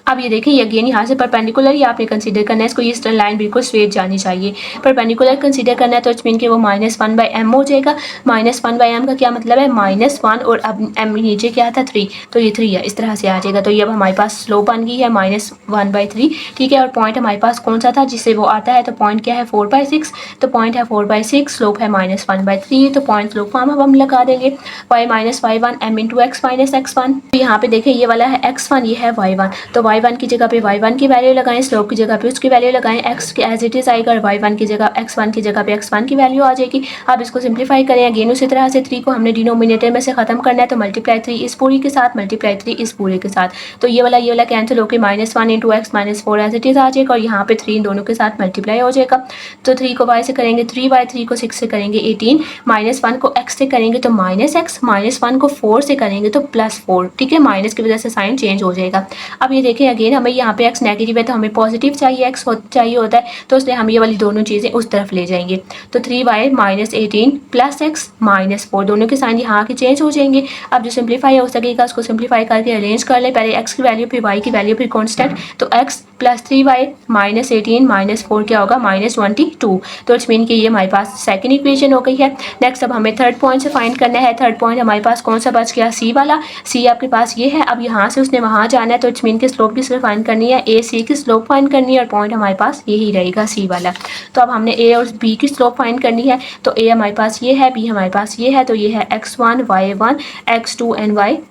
अब ये देखें, ये अगेन यहाँ से परपेंडिकुलर ही आपने कंसीडर करना है, इसको ये स्ट्रेट लाइन बिल्कुल स्ट्रेट जानी चाहिए। परपेंडिकुलर कंसीडर करना है तो इट्स मीन कि वो -1/m हो जाएगा। -1/m का क्या मतलब है, -1 और अब m नीचे क्या था 3, तो ये 3 है, इस तरह से आ जाएगा। तो ये अब हमारे पास स्लोप बन गई है -1/3, ठीक है। और पॉइंट हमारे पास कौन सा था जिससे वो आता है, तो पॉइंट क्या है 4/6, तो पॉइंट है 4/6, स्लोप है -1/3, तो पॉइंट स्लोप फॉर्म अब हम लगा देंगे y - y1 m × x - x1। तो यहाँ पे देखें ये वाला है x1, ये है y1, तो y1 की जगह पे y1 की वैल्यू लगाएं, स्लोप की जगह पे उसकी वैल्यू लगाएं, x के एज इट इज आएगा और y1 की जगह x1 की जगह पे x1 की वैल्यू आ जाएगी। अब इसको सिंप्लीफाई करें अगेन उसी तरह से, 3 को हमने डिनोमिनेटर में से खत्म करना है, तो मल्टीप्लाई 3 इस पूरी के साथ, मल्टीप्लाई 3 इस पूरे के साथ। तो ये वाला कैंसिल होकर -1 × x - 4 एज इट इज आ जाएगा और यहाँ पे 3 दोनों के साथ मल्टीप्लाई हो जाएगा। तो 3 को y से करेंगे 3y, 3 को 6 से करेंगे 18, -1 को x से करेंगे तो -x, -1 को 4 से करेंगे तो +4, ठीक है। माइनस की वजह से साइन चेंज हो जाएगा। अब ये देखें अगेन हमें यहाँ पे x नेगेटिव है तो हमें पॉजिटिव चाहिए, x चाहिए होता है, तो इसलिए हम ये वाली दोनों चीज़ें उस तरफ ले जाएंगे। तो 3y - 18 + x - 4 दोनों के साइन यहाँ के चेंज हो जाएंगे। अब जो सिंप्लीफाई हो सकेगा उसको सिंप्लीफाई करके अरेंज कर ले, पहले x की वैल्यू फिर y की वैल्यू फिर कॉन्स्टेंट, तो x + 3y - 18 - 4 क्या होगा -22। तो इट्स मीन कि ये हमारे पास सेकंड इक्वेशन हो गई है। नेक्स्ट अब हमें थर्ड पॉइंट से फाइंड करना है। थर्ड पॉइंट हमारे पास कौन सा बच गया, C वाला। C आपके पास ये है, अब यहाँ से उसने वहाँ जाना है, तो इट्स मीन कि स्लोप की सिर्फ फाइंड करनी है, A C की स्लोप फाइंड करनी है और पॉइंट हमारे पास यही रहेगा C वाला। तो अब हमने A और B की स्लोप फाइंड करनी है, तो A हमारे पास ये है, B हमारे पास ये है, तो ये है x1 y1 x2 and y2।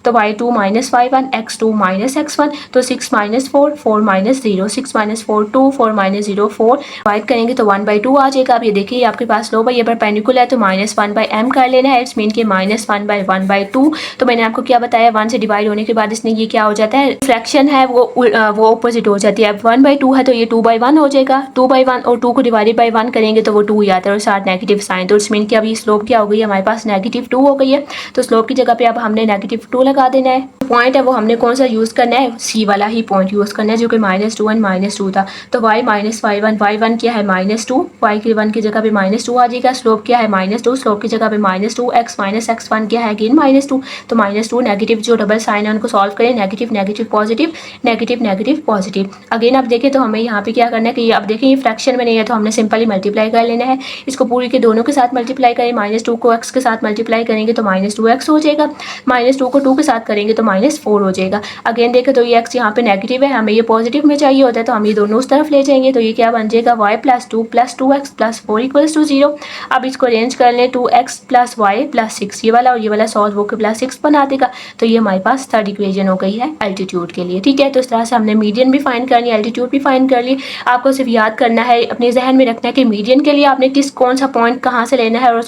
तो y2 - y1 x2 - x1, तो 6 - 4 4 - 0, 6 - 4 2, 4 - 0 4, डिवाइड करेंगे तो 1/2 आ जाएगा। अब ये देखिए आपके पास स्लोप है, ये परपेंडिकुलर है तो -1/m कर लेना है, इट्स मीन कि -1/1/2। तो मैंने आपको क्या बताया, 1 से डिवाइड होने के बाद इसने ये क्या हो जाता है, फ्रैक्शन है वो ऑपोजिट हो जाती है। अब 1/2 है तो ये 2/1 हो जाएगा, 2/1 और 2 को डिवाइडेड बाई 1 करेंगे तो वो 2 ही आता है और साथ नेगेटिव साइन। तो इट्स मीन कि अब ये स्लोप क्या हो गई है हमारे पास, -2 हो गई है। तो स्लोप की जगह पे अब हमने -2 लगा देना है। पॉइंट है वो हमने कौन सा यूज करना है, C वाला ही पॉइंट यूज करना है जो कि -2 और -2 था। तो y - y1, y1 क्या है -2, y की 1 की जगह पे -2 आ जाएगा। स्लोप क्या है -2, स्लोप की जगह पे -2, x - x1 क्या है अगेन -2, तो -2 नेगेटिव जो डबल साइन है उनको सॉल्व करें, negative negative positive, negative negative positive. Again आप देखें तो हमें यहाँ पे क्या करना है कि अब देखिए ये फ्रैक्शन में नहीं है तो हमने सिंपली मल्टीप्लाई कर लेना है, इसको पूरी के दोनों के साथ मल्टीप्लाई करें, -2 को x के साथ मल्टीप्लाई करेंगे तो -2x हो जाएगा, -2 को 2 के साथ करेंगे तो -4 हो जाएगा। अगेन देखें तो ये x यहाँ पे नेगेटिव है, हमें ये पॉजिटिव में चाहिए होता है तो हम ये दोनों उस तरफ ले जाएंगे, तो ये क्या बन जाएगा y + 2 + 2x + 4 = 0। अब इसको अरेंज कर लें, 2x + y + 6 ये वाला और ये वाला सॉल्व होकर +6 बना देगा। तो ये हमारे पास थर्ड इक्वेशन हो गई है एल्टीट्यूड के लिए, ठीक है। तो इस तरह से हमने मीडियन भी फाइंड कर लिया, एल्टीट्यूड भी फाइंड कर ली। आपको सिर्फ याद करना है, अपने जहन में रखना है कि मीडियन के लिए आपने कौन सा पॉइंट कहाँ से लेना है और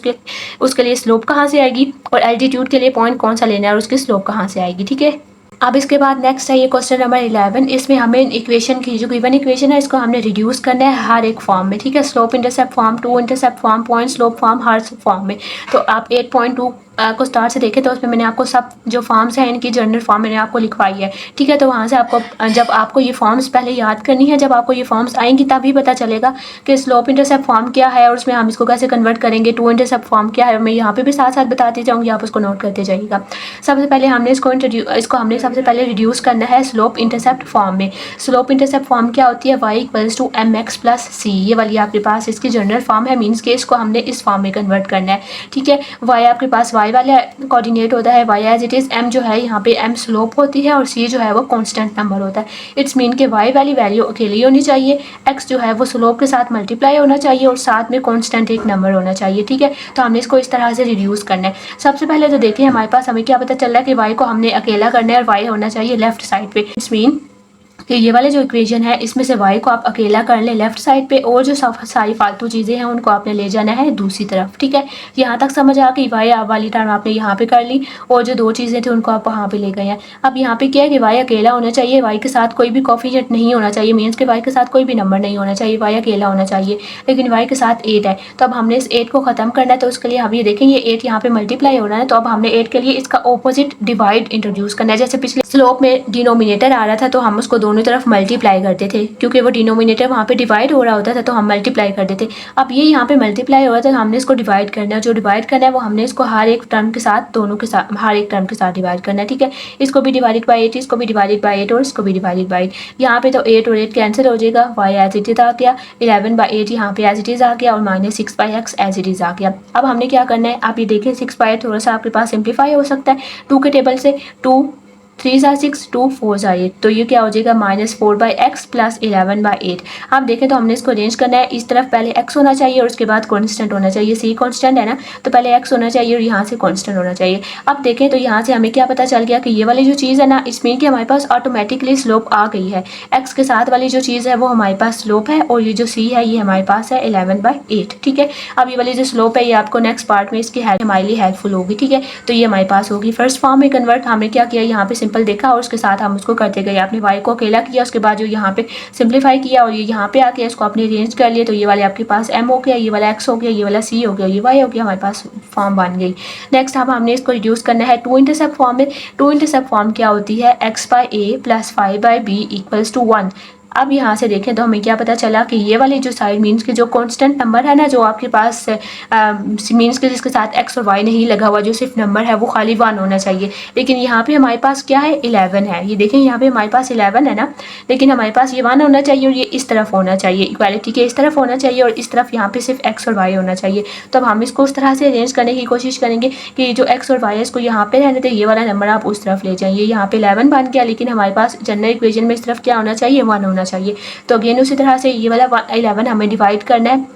उसके लिए स्लोप कहाँ से आएगी, और एल्टीट्यूड के लिए पॉइंट कौन सा लेना है और उसकी स्लोप कहाँ से आएगी, ठीक है। अब इसके बाद नेक्स्ट है ये क्वेश्चन नंबर 11। इसमें हमें इक्वेशन की जो गिवन इक्वेशन है इसको हमने रिड्यूस करना है हर एक फॉर्म में, ठीक है। Slope intercept form, 2 intercept form, point slope form, हर फॉर्म में। तो आप 8.2 को स्टार्ट से देखें तो उसमें मैंने आपको सब जो फॉर्म्स हैं इनकी जनरल फॉर्म मैंने आपको लिखवाई है, ठीक है। तो वहाँ से आपको जब आपको ये फॉर्म्स पहले याद करनी है, जब आपको ये फॉर्म्स आएंगी तभी पता चलेगा कि स्लोप इंटरसेप्ट फॉर्म क्या है और उसमें हम इसको कैसे कन्वर्ट करेंगे, टू इंटरसेप्ट फॉर्म क्या है। मैं यहाँ पे भी साथ साथ बताती जाऊँगी, आप उसको नोट करते जाइएगा। सबसे पहले हमने इसको हमने सबसे पहले रिड्यूस करना है स्लोप इंटरसेप्ट फॉर्म में। स्लोप इंटरसेप्ट फॉर्म क्या होती है, y equals to mx plus c, ये वाली आपके पास इसकी जनरल फॉर्म है, मीन्स के इसको हमने इस फॉर्म में कन्वर्ट करना है, ठीक है। y आपके पास y वाला कोऑर्डिनेट होता है y as it is, m जो है यहाँ पे m स्लोप होती है और c जो है वो कांस्टेंट नंबर होता है। इट्स मीन के y वाली वैल्यू अकेली होनी चाहिए, x जो है वो स्लोप के साथ मल्टीप्लाई होना चाहिए और साथ में कांस्टेंट एक नंबर होना चाहिए, ठीक है। तो हमने इसको इस तरह से रिड्यूस करना है। सबसे पहले तो देखिए हमारे पास हमें क्या पता चल रहा है कि y को हमने अकेला करना है और y होना चाहिए लेफ्ट साइड पे। इट्स मीन कि ये वाले जो इक्वेशन है इसमें से y को आप अकेला कर लें लेफ्ट साइड पे और जो सारी फालतू चीज़ें हैं उनको आपने ले जाना है दूसरी तरफ, ठीक है। यहाँ तक समझ आ गई, y वाली टर्म आपने यहाँ पे कर ली और जो दो चीज़ें थी उनको आप वहाँ पे ले गए हैं। अब यहाँ पे क्या है कि y अकेला होना चाहिए, y के साथ कोई भी कोफिशिएंट नहीं होना चाहिए, मीन्स के y के साथ कोई भी नंबर नहीं होना चाहिए, y अकेला होना चाहिए। लेकिन y के साथ 8 है, तो अब हमने इस 8 को ख़त्म करना है, तो उसके लिए हम ये देखें ये 8 यहाँ पे मल्टीप्लाई होना है, तो अब हमने 8 के लिए इसका ऑपोजिट डिवाइड इंट्रोड्यूस करना है। जैसे पिछले स्लोप में डिनोमिनेटर आ रहा था तो हम उसको दोनों तरफ मल्टीप्लाई करते थे, क्योंकि वो डिनोमिनेटर वहाँ पे डिवाइड हो रहा होता था तो हम मल्टीप्लाई कर देते। अब ये यहाँ पे मल्टीप्लाई हो रहा था तो हमने इसको डिवाइड करना है, जो डिवाइड करना है वो हमने इसको हर एक टर्म के साथ, दोनों के साथ, हर एक टर्म के साथ डिवाइड करना है, ठीक है। इसको भी डिवाइडेड बाई 8, इसको भी डिवाइडेड बाई 8 और इसको भी डिवाइडेड बाई 8। यहाँ पे तो 8 और 8 कैंसिल हो जाएगा, y एज इट इज आ गया, 11/8 यहाँ पे एज इट इज आ गया और -6/x एज इट इज आ गया। अब हमने क्या करना है, आप ये देखिए 6/8 थोड़ा सा आपके पास सिंप्लीफाई हो सकता है 2 के टेबल से, 2 3 सा 6, 2 4 सा 8, तो ये क्या हो जाएगा -4/x प्लस 11/8। आप देखें तो हमने इसको अरेंज करना है, इस तरफ पहले x होना चाहिए और उसके बाद कांस्टेंट होना चाहिए, c कांस्टेंट है ना, तो पहले x होना चाहिए और यहाँ से कांस्टेंट होना चाहिए। अब देखें तो यहाँ से हमें क्या पता चल गया कि ये वाली जो चीज़ है ना, इसमें कि हमारे पास ऑटोमेटिकली स्लोप आ गई है, x के साथ वाली जो चीज़ है वो हमारे पास स्लोप है और ये जो c है ये हमारे पास है 11/8, ठीक है। अब ये वाली जो स्लोप है ये आपको नेक्स्ट पार्ट में इसकी हेल्प हमारे लिए हेल्पफुल होगी, ठीक है। तो ये हमारे पास होगी फर्स्ट फॉर्म में कन्वर्ट। हमने क्या किया, यहाँ पे सिंपल देखा और उसके साथ हम उसको करते गए, आपने y को अकेला किया, उसके बाद जो यहाँ पे सिंप्लीफाई किया और ये यहाँ पे आके इसको आपने अरेंज कर लिया, तो ये वाले आपके पास m हो गया, ये वाला x हो गया, ये वाला c हो गया, ये y हो गया, हमारे पास फॉर्म बन गई। नेक्स्ट अब हमने इसको रिड्यूस करना है टू इंटरसेप्ट फॉर्म में। टू इंटरसेप्ट फॉर्म क्या होती है, x/a plus 5/b equals to 1। अब यहाँ से देखें तो हमें क्या पता चला कि ये वाली जो साइड मीन्स के जो कांस्टेंट नंबर है ना, जो आपके पास मीन्स के जिसके साथ x और y नहीं लगा हुआ, जो सिर्फ नंबर है वो खाली 1 होना चाहिए। लेकिन यहाँ पे हमारे पास क्या है, 11 है, ये देखें यहाँ पे हमारे पास 11 है ना, लेकिन हमारे पास ये 1 होना चाहिए और ये इस तरफ होना चाहिए, इक्वालिटी के इस तरफ होना चाहिए और इस तरफ यहाँ पे सिर्फ x और y होना चाहिए। तो अब हम इसको उस तरह से अरेंज करने की कोशिश करेंगे कि जो x और y है इसको यहाँ पे रहने दें, ये वाला नंबर आप उस तरफ ले जाइए। यहाँ पे 11 बन गया, लेकिन हमारे पास जनरल इक्वेशन में इस तरफ क्या होना चाहिए, 1 होना चाहिए। तो अगेन उसी तरह से ये वाला 11 हमें डिवाइड करना है,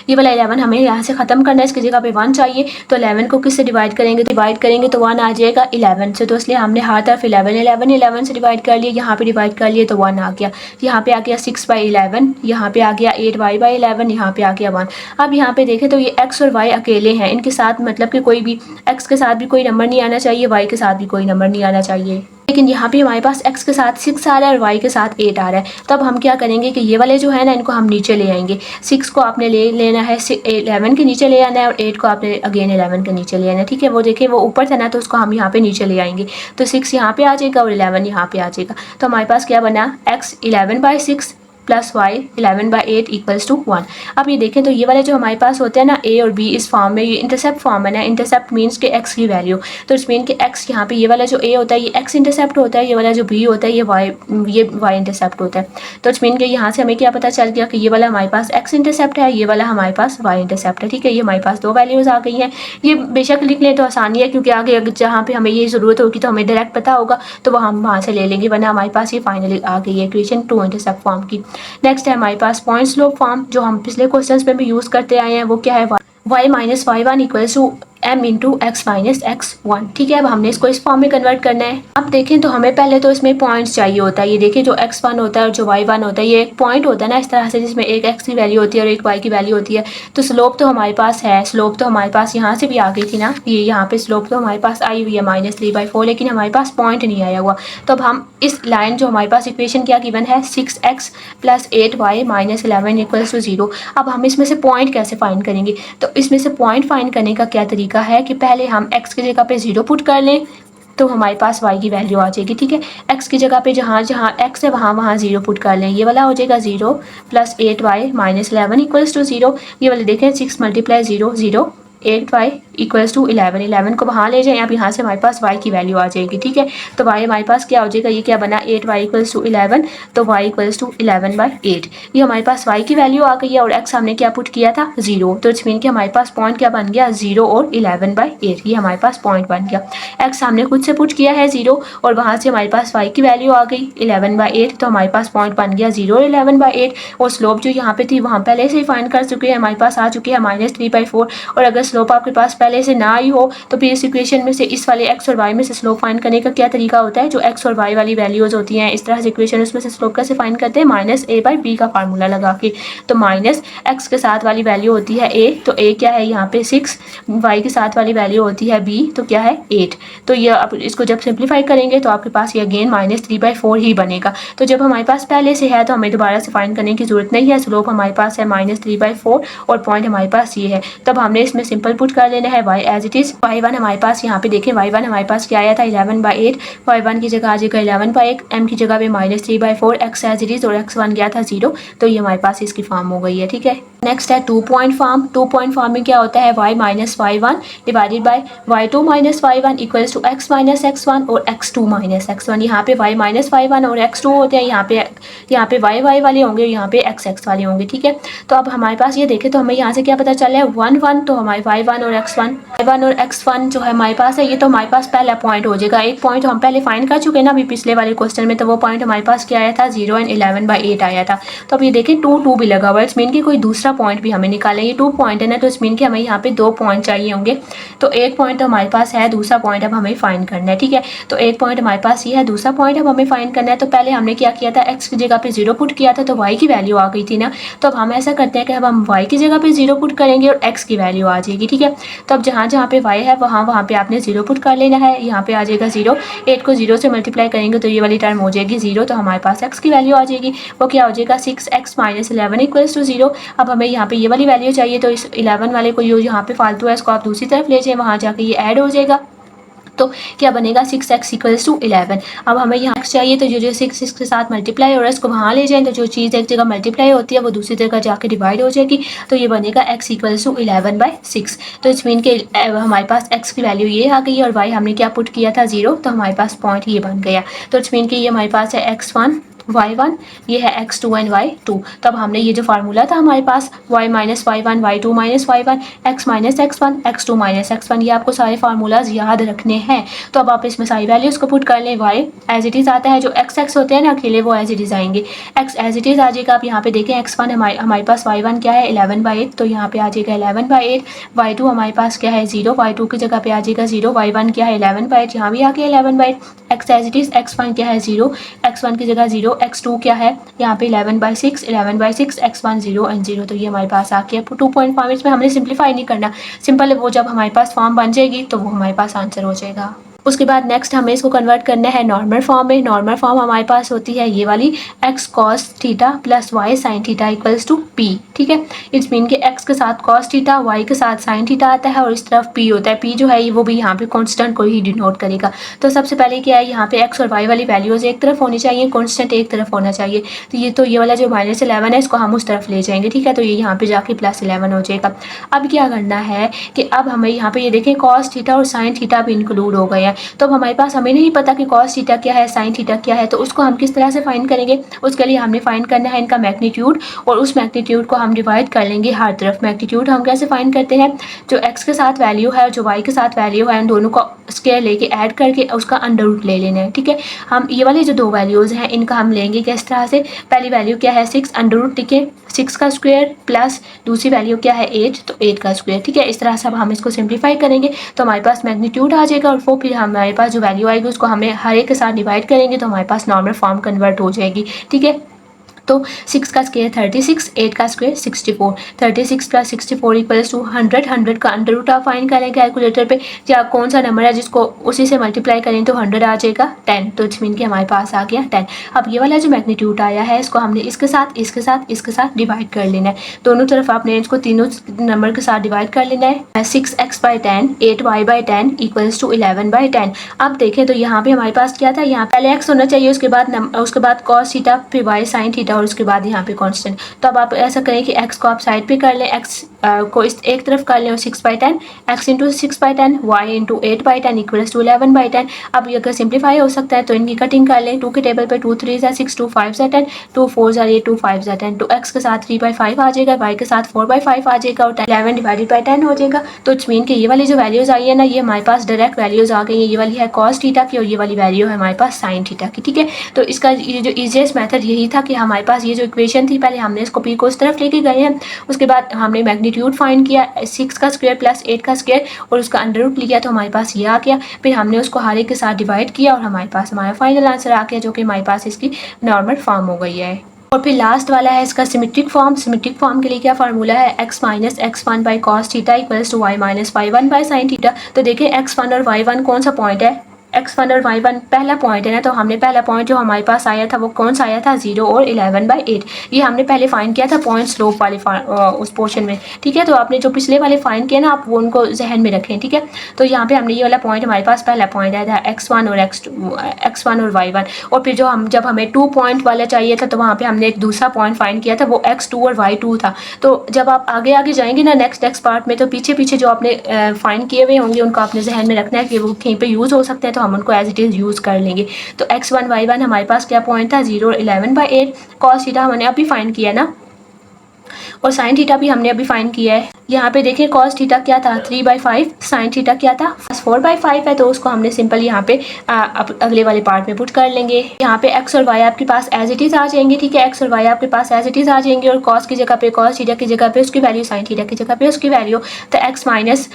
ये वाला 11 हमें यहाँ से ख़त्म करना है, इसकी जगह पे 1 चाहिए, तो 11 को किससे डिवाइड करेंगे, तो 1 आ जाएगा 11 से, तो इसलिए हमने हर तरफ 11 से डिवाइड कर लिया, यहाँ पे डिवाइड कर लिए तो 1 आ गया, यहाँ पे आ गया 6/11, यहाँ पे आ गया 8y/11, यहाँ पे आ गया 1। अब यहाँ पे देखें तो ये x और y अकेले हैं, इनके साथ मतलब कि कोई भी x के साथ भी कोई नंबर नहीं आना चाहिए, y के साथ भी कोई नंबर नहीं आना चाहिए। लेकिन यहाँ पे हमारे पास x के साथ 6 आ रहा है और y के साथ 8 आ रहा है, तो अब हम क्या करेंगे कि ये वाले जो है ना इनको हम नीचे ले आएंगे। 6 को आपने ले लेना है 11 के नीचे ले आना है और 8 को आपने अगेन 11 के नीचे ले आना है, ठीक है। वो देखिए वो ऊपर था ना, तो उसको हम यहाँ पे नीचे ले आएंगे, तो 6 यहाँ पे आ जाएगा और 11 यहाँ पे आ जाएगा। तो हमारे पास क्या बना, x 11/6 plus y 11/8 equals to 1। अब ये देखें तो ये वाले जो हमारे पास होते हैं ना a और b इस फॉर्म में, ये इंटरसेप्ट फॉर्म है ना, इंटरसेप्ट मीन्स के x की वैल्यू, तो इस मीन के x यहाँ पे ये वाला जो a होता है ये x इंटरसेप्ट होता है, ये वाला जो b होता है ये y इंटरसेप्ट होता है। तो इस मीन के यहाँ से हमें क्या पता चल गया कि ये वाला हमारे पास x इंटरसेप्ट है, ये वाला हमारे पास y इंटरसेप्ट है, ठीक है। ये हमारे पास दो वैल्यूज़ आ गई हैं, ये बेशक लिख लें तो आसानी है, क्योंकि आगे जहाँ पे हमें ये ज़रूरत होगी तो हमें डायरेक्ट पता होगा तो वह हम वहाँ से ले लेंगे, वरना हमारे पास ये फाइनली आ गई है इक्वेशन टू इंटरसेप्ट फॉर्म की। नेक्स्ट है हमारे पास पॉइंट स्लोप फॉर्म, जो हम पिछले क्वेश्चंस में भी यूज़ करते आए हैं, वो क्या है, y-y1 equals to m into x minus x1, ठीक है। अब हमने इसको इस फॉर्म में कन्वर्ट करना है। अब देखें तो हमें पहले तो इसमें पॉइंट्स चाहिए होता है, ये देखिए जो x1 होता है और जो y1 होता है ये एक पॉइंट होता है ना इस तरह से, जिसमें एक x की वैल्यू होती है और एक y की वैल्यू होती है। तो स्लोप तो हमारे पास है, स्लोप तो हमारे पास यहाँ से भी आ गई थी ना, ये यहाँ पे स्लोप तो हमारे पास आई हुई है -3/4, लेकिन हमारे पास पॉइंट नहीं आया हुआ। तो अब हम इस लाइन जो हमारे पास इक्वेशन क्या गिवन है 6x plus 8y minus 11 equals to 0, अब हम इसमें से पॉइंट कैसे फाइंड करेंगे, तो इसमें से पॉइंट फाइंड करने का क्या तरीका तरीका है कि पहले हम x की जगह पे 0 पुट कर लें तो हमारे पास y की वैल्यू आ जाएगी। ठीक है, x की जगह पे जहाँ जहाँ x है वहाँ 0 पुट कर लें। ये वाला हो जाएगा 0 plus 8y minus 11 equals to 0। ये वाले देखें 6 मल्टीप्लाई 0 0 8y इक्वल्स टू 11। 11 को वहाँ ले जाएं, अब यहाँ से हमारे पास y की वैल्यू आ जाएगी। ठीक है, तो y हमारे पास क्या हो जाएगा, ये क्या बना 8y इक्वल्स टू 11, तो y इक्वल्स टू 11/8। ये हमारे पास y की वैल्यू आ गई है और x हमने क्या पुट किया था 0, तो इट्स मीन कि हमारे पास पॉइंट क्या बन गया 0 और 11/8। ये हमारे पास पॉइंट बन गया। x हमने खुद से पुट किया है 0 और वहाँ से हमारे पास y की वैल्यू आ गई 11/8, तो हमारे पास पॉइंट बन गया 0 और 11/8। और स्लोप जो यहाँ पे थी वहाँ पहले से ही फाइंड कर चुके हैं, हमारे पास आ चुकी है -3/4। और अगर स्लोप आपके पास पहले से ना आई हो तो फिर इस इक्वेशन में से इस वाले x और y में से स्लोप फाइंड करने का क्या तरीका होता है, जो x और y वाली वैल्यूज होती हैं इस तरह से इक्वेशन, उसमें से स्लोप कैसे फाइंड करते हैं, -a/b का फार्मूला लगा के। तो -x के साथ वाली वैल्यू होती है a, तो a क्या है यहाँ पे 6, y के साथ वाली वैल्यू होती है b, तो क्या है 8। तो ये अब इसको जब सिंप्लीफाई करेंगे तो आपके पास ये अगेन -3/4 ही बनेगा। तो जब हमारे पास पहले से है तो हमें दोबारा से फाइंड करने की जरूरत नहीं है। स्लोप हमारे पास है -3/4 और पॉइंट हमारे पास ये है। तब हमने इसमें सिंपल पुट कर लेना है y as it is. y1 हमारे पास यहाँ पे देखें, y1 हमारे पास क्या आया था 11/8, y1 की जगह आ जाएगा 11/8, m की जगह पे -3/4, x एज इट इज और x1 गया था 0, तो ये हमारे पास इसकी फॉर्म हो गई है। ठीक है, नेक्स्ट है 2 पॉइंट फॉर्म। 2 पॉइंट फॉर्म में क्या होता है, y minus y1 divided by y2 minus y1 equals to x minus x1 और x2 माइनस x1। यहाँ पे y माइनस y1 और x2 होते हैं, यहाँ पे y वाले होंगे और यहाँ पे x वाले होंगे। ठीक है, तो अब हमारे पास ये देखें तो हमें यहाँ से क्या पता चला है 1 1, तो हमारे y1 और x1 जो है हमारे पास है, ये तो हमारे पास पहला पॉइंट हो जाएगा। एक पॉइंट हम पहले फाइंड कर चुके हैं ना अभी पिछले वाले क्वेश्चन में, तो वो पॉइंट हमारे पास क्या आया था 0 एंड 11/8 आया था। तो अब ये देखें 2 2 भी लगा हुआ है, इट्स मीन कि कोई दूसरा पॉइंट भी हमें निकालें। ये 2 पॉइंट है ना, तो इट्स मीन कि हमें यहाँ पे 2 पॉइंट चाहिए होंगे। तो एक पॉइंट तो हमारे पास है, दूसरा पॉइंट अब हमें फाइंड करना है। ठीक है, तो एक पॉइंट हमारे पास ये है, दूसरा पॉइंट अब हमें फाइंड करना है। तो पहले हमने क्या किया था, x की जगह पे 0 पुट किया था तो y की वैल्यू आ गई थी ना। तो अब हम ऐसा करते हैं कि अब हम y की जगह पे 0 पुट करेंगे और x की वैल्यू आ जाएगी। ठीक है, तो अब जहाँ जहाँ पे y है वहाँ पे आपने 0 पुट कर लेना है। यहाँ पे आ जाएगा 0, 8 को 0 से मल्टीप्लाई करेंगे तो ये वाली टर्म हो जाएगी 0, तो हमारे पास x की वैल्यू आ जाएगी। वो क्या हो जाएगा 6x माइनस 11 इक्वल्स टू 0। अब हमें यहाँ पे ये वाली वैल्यू चाहिए, तो इस 11 वाले को जो यहाँ पे फालतू है इसको आप दूसरी तरफ ले जाएं, वहाँ जाके ये ऐड हो जाएगा। तो क्या बनेगा 6x इक्वल्स टू 11। अब हमें यहाँ x चाहिए, तो जो 6 के साथ मल्टीप्लाई हो रहा है इसको वहाँ ले जाएं, तो जो चीज़ एक जगह मल्टीप्लाई होती है वो दूसरी जगह जाके डिवाइड हो जाएगी। तो ये बनेगा x इक्वल्स टू 11/6। तो इस मीन के हमारे पास x की वैल्यू ये आ गई है और y हमने क्या पुट किया था 0, तो हमारे पास पॉइंट ये बन गया। तो इस मीन के ये हमारे पास है x1 y1, ये है x2 एंड y2। तब हमने ये जो फार्मूला था हमारे पास y minus y1 y2 minus y1 x minus x1 x2 minus x1, ये आपको सारे फार्मूलाज याद रखने हैं। तो अब आप इसमें सारी वैल्यूज़ को पुट कर लें। y एज इट इज़ आता है, जो x होते हैं ना अकेले वो एज इट इज़ आएंगे, x एज इट इज़ आ जाएगा। आप यहाँ पे देखें x1 हमारे पास y1 क्या है 11/8, तो यहाँ पे आ जाएगा 11/8। y2 हमारे पास क्या है 0, y2 की जगह पे आ जाएगा 0, y1 क्या है 11/8, यहाँ भी आ गया 11/8। x as it is x1 क्या है 0, x1 की जगह 0, x2 क्या है यहाँ पे 11/6 x1 0 एंड 0। तो ये हमारे पास आ गया 2 पॉइंट फॉर्म। इसमें हमने सिंप्लीफाई नहीं करना, सिंपल वो जब हमारे पास फॉर्म बन जाएगी तो वो हमारे पास आंसर हो जाएगा। उसके बाद नेक्स्ट हमें इसको कन्वर्ट करना है नॉर्मल फॉर्म में। नॉर्मल फॉर्म हमारे पास होती है ये वाली x cos theta plus y sin theta equals to p। ठीक है, इट्स मीन कि x के साथ cos थीटा, y के साथ sin थीटा आता है और इस तरफ p होता है। p जो है वो भी यहाँ पे कांस्टेंट को ही डिनोट करेगा। तो सबसे पहले क्या है, यहाँ पे x और y वाली वैल्यूज एक तरफ होनी चाहिए, कांस्टेंट एक तरफ होना चाहिए। तो ये वाला जो -11 है इसको हम उस तरफ ले जाएंगे। ठीक है, तो ये यहाँ पे जाके +11 हो जाएगा। अब क्या करना है कि अब हमें यहाँ पे ये देखें cos थीटा और sin थीटा भी इंक्लूड हो गए हैं। तो अब हमारे पास हमें नहीं पता कि cos थीटा क्या है, sin थीटा क्या है, तो उसको हम किस तरह से फाइंड करेंगे। उसके लिए हमने फाइंड करना है इनका मैग्नीट्यूड, और उस मैग्नीट्यूड को हम डिवाइड कर लेंगे हर तरफ। मैग्नीट्यूड हम कैसे फाइंड करते हैं, जो x के साथ वैल्यू है और जो y के साथ वैल्यू है, उन दोनों को स्केयर लेके ऐड करके उसका अंडर रूट ले लेना है। ठीक है, हम ये वाली जो 2 वैल्यूज़ हैं इनका हम लेंगे किस तरह से। पहली वैल्यू क्या है 6 अंडर रूट, ठीक है 6 का स्क्वायर, प्लस दूसरी वैल्यू क्या है 8, तो 8 का स्क्वायर। ठीक है, इस तरह से अब हम इसको सिंप्लीफाई करेंगे तो हमारे पास मैग्नीट्यूड आ जाएगा, और वो फिर हमारे पास जो वैल्यू आएगी उसको हमें हर एक के साथ डिवाइड करेंगे तो हमारे पास नॉर्मल फॉर्म कन्वर्ट हो जाएगी। ठीक है, तो 6 का स्क्वायर 36, 8 का स्क्वायर 64, 36 प्लस 64 इक्वल्स टू 100, 100 का अंडर रूट आप फाइंड करें कैलकुलेटर पे, या कौन सा नंबर है जिसको उसी से मल्टीप्लाई करें तो 100 आ जाएगा 10, तो इट्स मीन कि हमारे पास आ गया 10। अब ये वाला जो मैग्नीट्यूड आया है इसको हमने इसके साथ इसके साथ इसके साथ डिवाइड कर लेना है, दोनों तरफ आपने इसको तीनों नंबर के साथ डिवाइड कर लेना है। 6x/10, 8y/10 equals to 11/10। अब देखें तो यहाँ पे हमारे पास क्या था, यहाँ पहले x होना चाहिए, उसके बाद cos थीटा, फिर y sin थीटा और उसके बाद यहाँ पे कांस्टेंट। तो अब आप ऐसा करें कि x को आप साइड पे कर लें, x को इस एक तरफ कर लें और 6/10, x into 6/10, y into 8/10 equals to 11/10। अब ये अगर सिंप्लीफाई हो सकता है तो इनकी कटिंग कर लें, 2 के टेबल पे 2 3 ज़ा 6, 2 5 ज़ा 10, 2 4 ज़ा 8, 2 5 ज़ा 10, तो x के साथ 3/5 आ जाएगा, y के साथ 4/5 आ जाएगा और 11 डिवाइडेड बाई 10 हो जाएगा। तो इट्स मीन कि ये वाली जो वैल्यूज़ आई है ना, ये हमारे पास डायरेक्ट वैल्यूज़ आ गई है, ये वाली है cos थीटा की और ये वाली वैल्यू है हमारे पास sin थीटा की, ठीक है। तो इसका ये जो ईजीएस्ट मेथड यही था कि हमारे पास ये जो इक्वेशन थी, पहले हमने इसको p को इस तरफ लेके गए हैं, उसके बाद हमने मैग्नीट्यूड फाइंड किया 6 का स्क्वायर प्लस 8 का स्क्वायर और उसका अंडर रूट लिया तो हमारे पास ये आ गया, फिर हमने उसको हर एक के साथ डिवाइड किया और हमारे पास हमारा फाइनल आंसर आ गया, जो कि हमारे पास इसकी नॉर्मल फॉर्म हो गई है। और फिर लास्ट वाला है इसका सिमेट्रिक फॉर्म। सिमेट्रिक फॉर्म के लिए क्या फार्मूला है, x minus x1 by cos theta equals to y minus y1 by sine theta. तो देखिए x1 और y1 कौन सा पॉइंट है, x1 और y1 पहला पॉइंट है ना, तो हमने पहला पॉइंट जो हमारे पास आया था वो कौन सा आया था, 0 और 11/8। ये हमने पहले फाइंड किया था पॉइंट स्लोप वाले उस पोर्शन में, ठीक है। तो आपने जो पिछले वाले फाइंड किए ना, आप वो उनको जहन में रखें, ठीक है। तो यहाँ पे हमने ये वाला पॉइंट हमारे पास पहला पॉइंट आया था x1 और y1, और फिर जब हमें 2 पॉइंट वाला चाहिए था तो वहाँ पे हमने एक दूसरा पॉइंट फाइंड किया था, वो x2 और y2 था। तो जब आप आगे आगे जाएंगे ना नेक्स्ट पार्ट में, तो पीछे पीछे जो आपने फाइंड किए हुए होंगे उनको आपने जहन में रखना है कि वो कहीं पे यूज़ हो सकते हैं, तो हम उनको एज इट इज़ यूज़ कर लेंगे। तो x1 y1 हमारे पास क्या पॉइंट था, 0 और 11/8। cos थीटा हमने अभी फाइंड किया ना, और साइन थीटा भी हमने अभी फाइंड किया है। यहाँ पे देखिए cos थीटा क्या था, 3/5, साइन थीटा क्या था 4/5 है, तो उसको हमने सिंपल यहाँ पे अगले वाले पार्ट में पुट कर लेंगे। यहाँ पे x और y आपके पास एज इट इज़ आ जाएंगे, ठीक है। x और y आपके पास एज इट इज़ आ जाएंगे और cos की जगह पे cos थीटा की जगह पे उसकी वैल्यू, साइन थीटा की जगह पे उसकी वैल्यू। तो x माइनस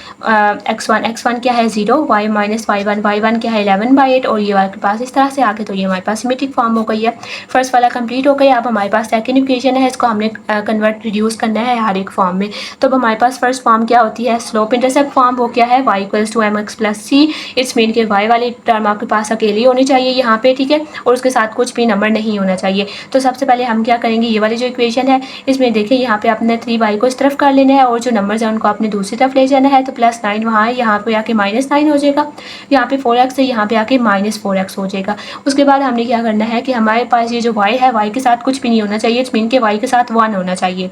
x1 क्या है 0, y माइनस y1 क्या है 11/8, और ये आपके पास इस तरह से आगे, तो ये हमारे पास सिमेट्रिक फॉर्म हो गई है। फर्स्ट वाला कंप्लीट हो गया। अब हमारे पास सेकंड इक्वेशन है, इसको हमने कन्वर्ट रिड्यूस करना है हर एक फॉर्म में। तो अब हमारे पास फर्स्ट फॉर्म क्या होती है, स्लोप इंटरसेप्ट फॉर्म। वो क्या है, y equals to mx plus c। It's mean के y वाली टर्म आपके पास अकेली होनी चाहिए यहाँ पे, ठीक है, और उसके साथ कुछ भी नंबर नहीं होना चाहिए। तो सबसे पहले हम क्या करेंगे, ये वाली जो इक्वेशन है इसमें देखिए यहाँ पे आपने 3y को इस तरफ कर लेना है और जो नंबर्स हैं उनको आपने दूसरी तरफ ले जाना है। तो +9 वहाँ है, यहाँ पे आके -9 हो जाएगा, यहाँ पे 4x है, यहाँ पे आके -4x हो जाएगा। उसके बाद हमने क्या करना है कि हमारे पास ये जो y है, y के साथ कुछ भी नहीं होना चाहिए, इट्स मीन के y के साथ 1 होना चाहिए।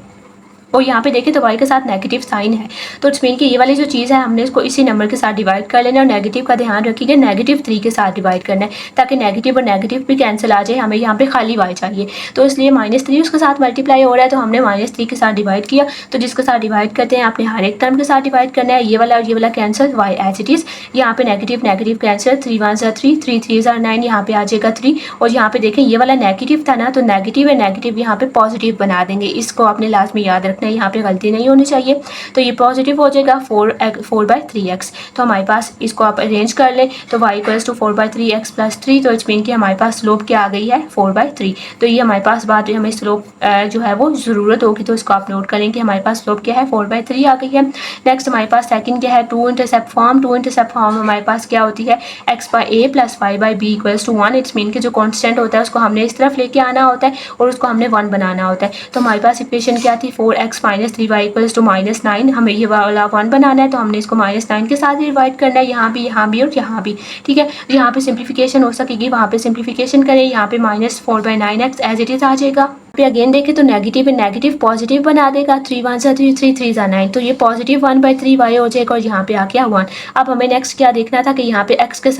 और यहाँ पे देखें तो y के साथ नेगेटिव साइन है, तो इट्स मीन कि ये वाली जो चीज़ है हमने इसको इसी नंबर के साथ डिवाइड कर लेना है, और नेगेटिव का ध्यान रखिएगा, -3 के साथ डिवाइड करना है ताकि नेगेटिव और नेगेटिव भी कैंसिल आ जाए। हमें यहाँ पे खाली y चाहिए, तो इसलिए -3 उसके साथ मल्टीप्लाई हो रहा है, तो हमने -3 के साथ डिवाइड किया। तो जिसके साथ डिवाइड करते हैं आपने हर एक टर्म के साथ डिवाइड करना है, ये वाला और ये वाला cancel, y as it is. यहाँ पे नेगेटिव कैंसिल, 3 1 ज़ा 3, 3 3 ज़ा 9, यहाँ पे आ जाएगा 3। और यहाँ पे देखें ये वाला नेगेटिव था ना, तो नेगेटिव है नेगेटिव यहाँ पे पॉजिटिव बना देंगे, इसको आपने लाजमी याद रखना है, यहाँ पे गलती नहीं होनी चाहिए। तो ये पॉजिटिव हो जाएगा 4/3x। तो हमारे पास इसको आप अरेंज कर लें, तो y equals to 4/3x plus 3। तो इट्स मीन कि हमारे पास स्लोप क्या आ गई है 4/3। तो ये हमारे पास बात हमें स्लोप जो है वो ज़रूरत होगी, तो इसको आप नोट करें कि हमारे पास स्लोप क्या है 4/3 आ गई है। नेक्स्ट हमारे पास सेकंड क्या है, 2 इंटरसेप्ट फॉर्म। 2 इंटरसेप्ट फॉर्म हमारे पास क्या होती है, x/a plus y/b equals to 1। It's mean कि जो कॉन्स्टेंट होता है उसको हमने इस तरफ लेके आना होता है और उसको हमने 1 बनाना होता है। तो हमारे पास इक्वेशन क्या थी, 4x minus 3y equals to -9। हमें ये वाला 1 बनाना है, तो हमने इसको -9 के साथ ही डिवाइड करना है, यहाँ भी और यहाँ भी, ठीक है। यहाँ पे सिंप्लीफिकेशन हो सकेगी, वहाँ पे सिंप्लीफिकेशन करें, यहाँ पे -4/9x एज इट इज़ आ जाएगा। पे अगेन देखें तो नेगेटिव है नेगेटिव पॉजिटिव बना देगा, 3 1 ज़ा 3, 3 3 ज़ा 9, तो ये पॉजिटिव 1/3y हो जाएगा और यहाँ पे आ गया 1। अब हमें नेक्स्ट क्या देखना था कि यहाँ पे x के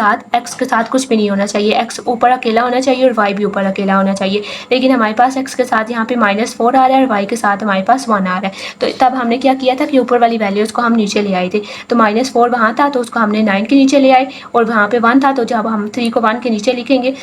साथ कुछ भी नहीं होना चाहिए, x ऊपर अकेला होना चाहिए और y भी ऊपर अकेला होना चाहिए, लेकिन हमारे पास x के साथ यहाँ पे -4 आ रहा है और y के साथ हमारे पास 1 आ रहा है। तो तब हमने क्या किया था कि ऊपर वाली वैल्यूज़ को हम नीचे ले आए थे, तो -4 वहाँ था तो उसको हमने 9 के नीचे ले आए, और वहाँ पे 1 था, तो जब हम 3 को 1 के नीचे लिखेंगे,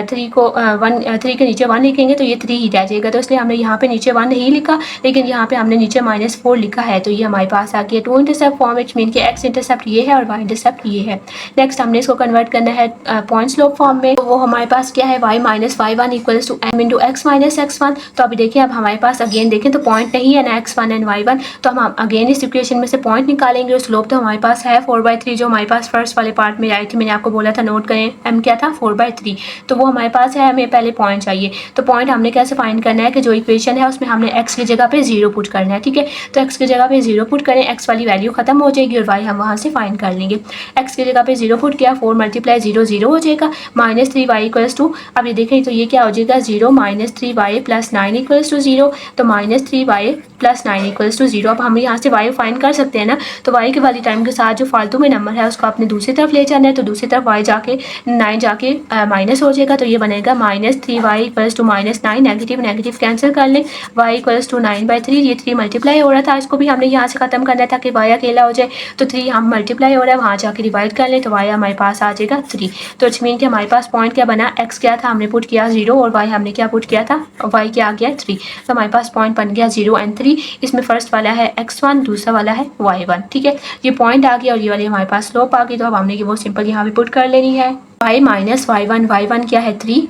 3 के नीचे 1 लिखेंगे तो ये 3 ही रह आ जाएगा। तो इसलिए हमने यहाँ पे नीचे 1 नहीं लिखा, लेकिन यहाँ पे हमने नीचे -4 लिखा है। तो ये हमारे पास आ गया 2 इंटरसेप्ट फॉर्म, विच मीन कि x इंटरसेप्ट ये है और y इंटरसेप्ट ये है। नेक्स्ट हमने इसको कन्वर्ट करना है पॉइंट स्लोप फॉर्म में। तो वो हमारे पास क्या है, y minus y1 equals to m into x minus x1। तो अभी देखिए, अब हमारे पास अगेन देखें तो पॉइंट नहीं है ना x1 एंड y1, तो हम अगेन इस इक्वेशन में से पॉइंट निकालेंगे और स्लोप तो हमारे पास है 4/3, जो हमारे पास फर्स्ट वाले पार्ट में आई थी, मैंने आपको बोला था नोट करें, m क्या था 4/3। तो वो हमारे पास है, हमें पहले पॉइंट चाहिए। तो पॉइंट हमने कैसे फाइंड करना है कि जो इक्वेशन है उसमें हमने x की जगह पे 0 पुट करना है, ठीक है। तो x की जगह पे 0 पुट करें, x वाली वैल्यू खत्म हो जाएगी और y हम वहाँ से फाइंड कर लेंगे। x की जगह पे 0 पुट किया, 4 × 0 0 हो जाएगा, -3y इक्वल्स टू, अब ये देखें तो ये क्या हो जाएगा 0 -3y + 9 इक्वल्स टू 0। तो -3y + 9 इक्वल्स टू 0। अब हम यहाँ से y फाइंड कर सकते हैं ना, तो y के वाली टाइम के साथ जो फालतू में नंबर है उसको आपने दूसरी तरफ ले जाना है। तो दूसरी तरफ y जाके 9 जाके माइनस हो जाएगा, तो ये बनेगा -3y equals to -9, negative negative cancel कर लें, y इक्वल्स टू 9/3। ये 3 मल्टीप्लाई हो रहा था, इसको भी हमने यहाँ से खत्म करना था कि y अकेला हो जाए। तो 3 हम मल्टीप्लाई हो रहा है, वहाँ जाके डिवाइड कर लें, तो y हमारे पास आ जाएगा 3। तो इट्स मीन कि हमारे पास पॉइंट क्या बना, x क्या था हमने पुट किया 0 और y हमने क्या पुट किया था, y क्या आ गया 3। तो हमारे पास पॉइंट बन गया 0 और 3। इसमें फर्स्ट वाला है x1, दूसरा वाला है y1, ठीक है। ये पॉइंट आ गया और ये वाली हमारे पास स्लोप आ गई। तो अब हमने वो सिंपल यहाँ पे पुट कर लेनी है, y माइनस y1, y1 क्या है 3,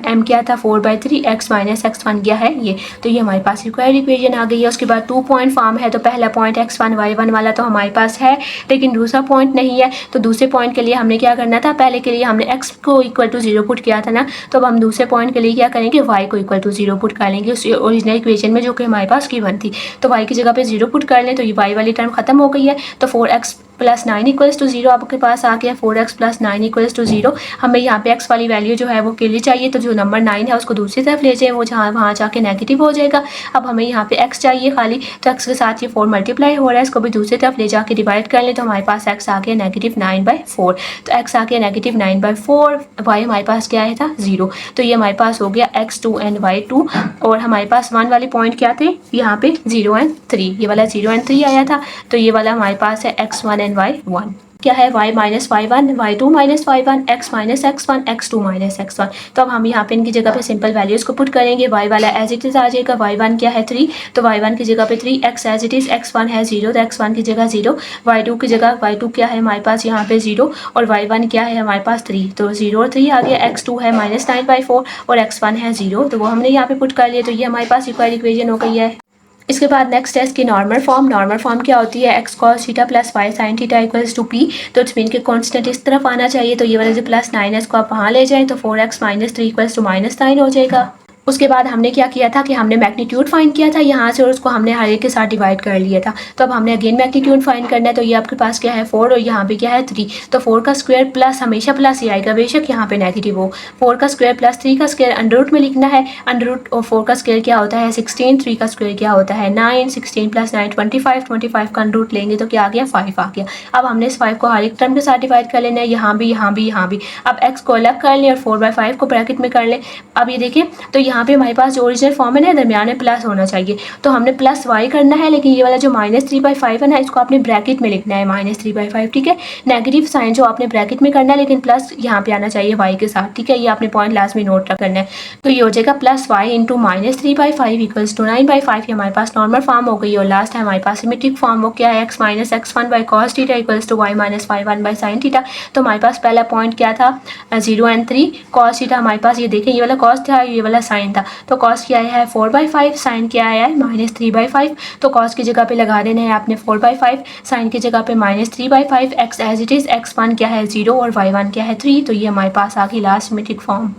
m क्या था 4/3, x माइनस x1 क्या है ये। तो ये हमारे पास रिक्वायर्ड इक्वेशन आ गई है। उसके बाद 2 पॉइंट फॉर्म है, तो पहला पॉइंट x1 y1 वाला तो हमारे पास है, लेकिन दूसरा पॉइंट नहीं है। तो दूसरे पॉइंट के लिए हमने क्या करना था, पहले के लिए हमने x को इक्वल टू 0 पुट किया था ना, तो अब हम दूसरे पॉइंट के लिए क्या करेंगे, y को इक्वल टू 0 पुट कर लेंगे उस ओरिजिनल इक्वेशन में जो कि हमारे पास गिवन थी। तो y की जगह पे 0 पुट कर लें, तो ये y वाली टर्म खत्म हो गई है। तो 4x + 9 इक्वल्स टू 0 आपके पास आ गया, 4x + 9 इक्वल्स टू 0। हमें यहाँ पे x वाली वैल्यू जो है वो के लिए चाहिए, तो जो नंबर 9 है उसको दूसरी तरफ ले जाए, वो जहाँ वहाँ जाके नेगेटिव हो जाएगा। अब हमें यहाँ पे x चाहिए खाली, तो x के साथ ये 4 मल्टीप्लाई हो रहा है, इसको भी दूसरी तरफ ले जाके डिवाइड कर लें, तो हमारे पास x आ गया -9/4। तो x आ गया -9/4, y हमारे पास क्या आया था 0। तो ये हमारे पास हो गया x2 एंड y2। और हमारे पास 1 वाले पॉइंट क्या थे, यहाँ पे 0 और 3, ये वाला 0 और 3 आया था। तो ये वाला हमारे पास है x1 एंड y1 क्या है, y minus y1, y2 minus y1, x minus x1, x2 minus x1। तो अब हम यहाँ पे इनकी जगह पे सिंपल वैल्यूज़ को पुट करेंगे। y वाला एज इट इज़ आ जाएगा, y1 क्या है 3, तो y1 की जगह पे 3, x as it is, x1 है 0, तो x1 की जगह 0, y2 की जगह y2 क्या है हमारे पास यहाँ पे 0 और y1 क्या है हमारे पास 3, तो 0 और 3 आ गया। x2 है -9/4 और x1 है 0, तो वो हमने यहाँ पे पुट कर लिया। तो ये हमारे पास रिक्वायर्ड इक्वेशन हो गई है। इसके बाद नेक्स्ट है इसकी नॉर्मल फॉर्म। नॉर्मल फॉर्म क्या होती है, x cos theta + y sin theta equals to p। तो इट्स मीन के कांस्टेंट इस तरफ आना चाहिए, तो ये वाला जो +9 है इसको आप वहाँ ले जाएं, तो 4x - 3 इक्वल्स टू -9 हो जाएगा। उसके बाद हमने क्या किया था कि हमने मैग्नीट्यूड फाइंड किया था यहाँ से और उसको हमने हर एक के साथ डिवाइड कर लिया था। तो अब हमने अगेन मैग्नीट्यूड फाइंड करना है, तो ये आपके पास क्या है 4 और यहाँ पे क्या है 3। तो 4 का स्क्वायर प्लस, हमेशा प्लस ही आएगा बेशक यहाँ पे नेगेटिव हो। 4 का स्क्वायर प्लस 3 का स्क्वायर अंडर रूट में लिखना है। अंडर रूट और 4 का स्क्वायर क्या होता है 16, 3 का स्क्वायर क्या होता है 9, 16 + 9 25, 25 का अंडर रूट लेंगे तो क्या आ गया 5 आ गया। अब हमने इस 5 को हर एक टर्म के साथ डिवाइड कर लेना है, यहाँ भी यहाँ भी यहाँ भी। अब x को अलग कर लें और 4/5 को ब्रैकेट में कर लें। अब ये देखें तो यहाँ पे हमारे पास जो ओरिजिनल फॉर्म है ना, दरमियान में प्लस होना चाहिए, तो हमने +y करना है, लेकिन ये वाला जो -3/5 है ना, इसको आपने ब्रैकेट में लिखना है -3/5, ठीक है। नेगेटिव साइन जो आपने ब्रैकेट में करना है, लेकिन प्लस यहाँ पे आना चाहिए y के साथ, ठीक है। ये आपने पॉइंट लास्ट में नोट करना है। तो ये हो जाएगा +y × -3/5 इक्वल्स टू 9/5। ये हमारे पास नॉर्मल फॉर्म हो गई। और लास्ट है हमारे पास सिमेट्रिक फॉर्म, वो क्या है x - x1 cos theta equals to y - y1 sin theta. तो हमारे पास पहला पॉइंट क्या था 0 और 3, cos थीटा हमारे पास, ये देखें ये वाला cos था, ये वाला sin था। तो cos क्या आया है 4/5, sin क्या आया है -3/5। तो cos की जगह पे लगा देना है आपने 4/5, sin की जगह पे -3/5, x as it is, x1 क्या है 0 और y1 क्या है 3। तो ये हमारे पास आ गई लास्ट सिमेट्रिक फॉर्म।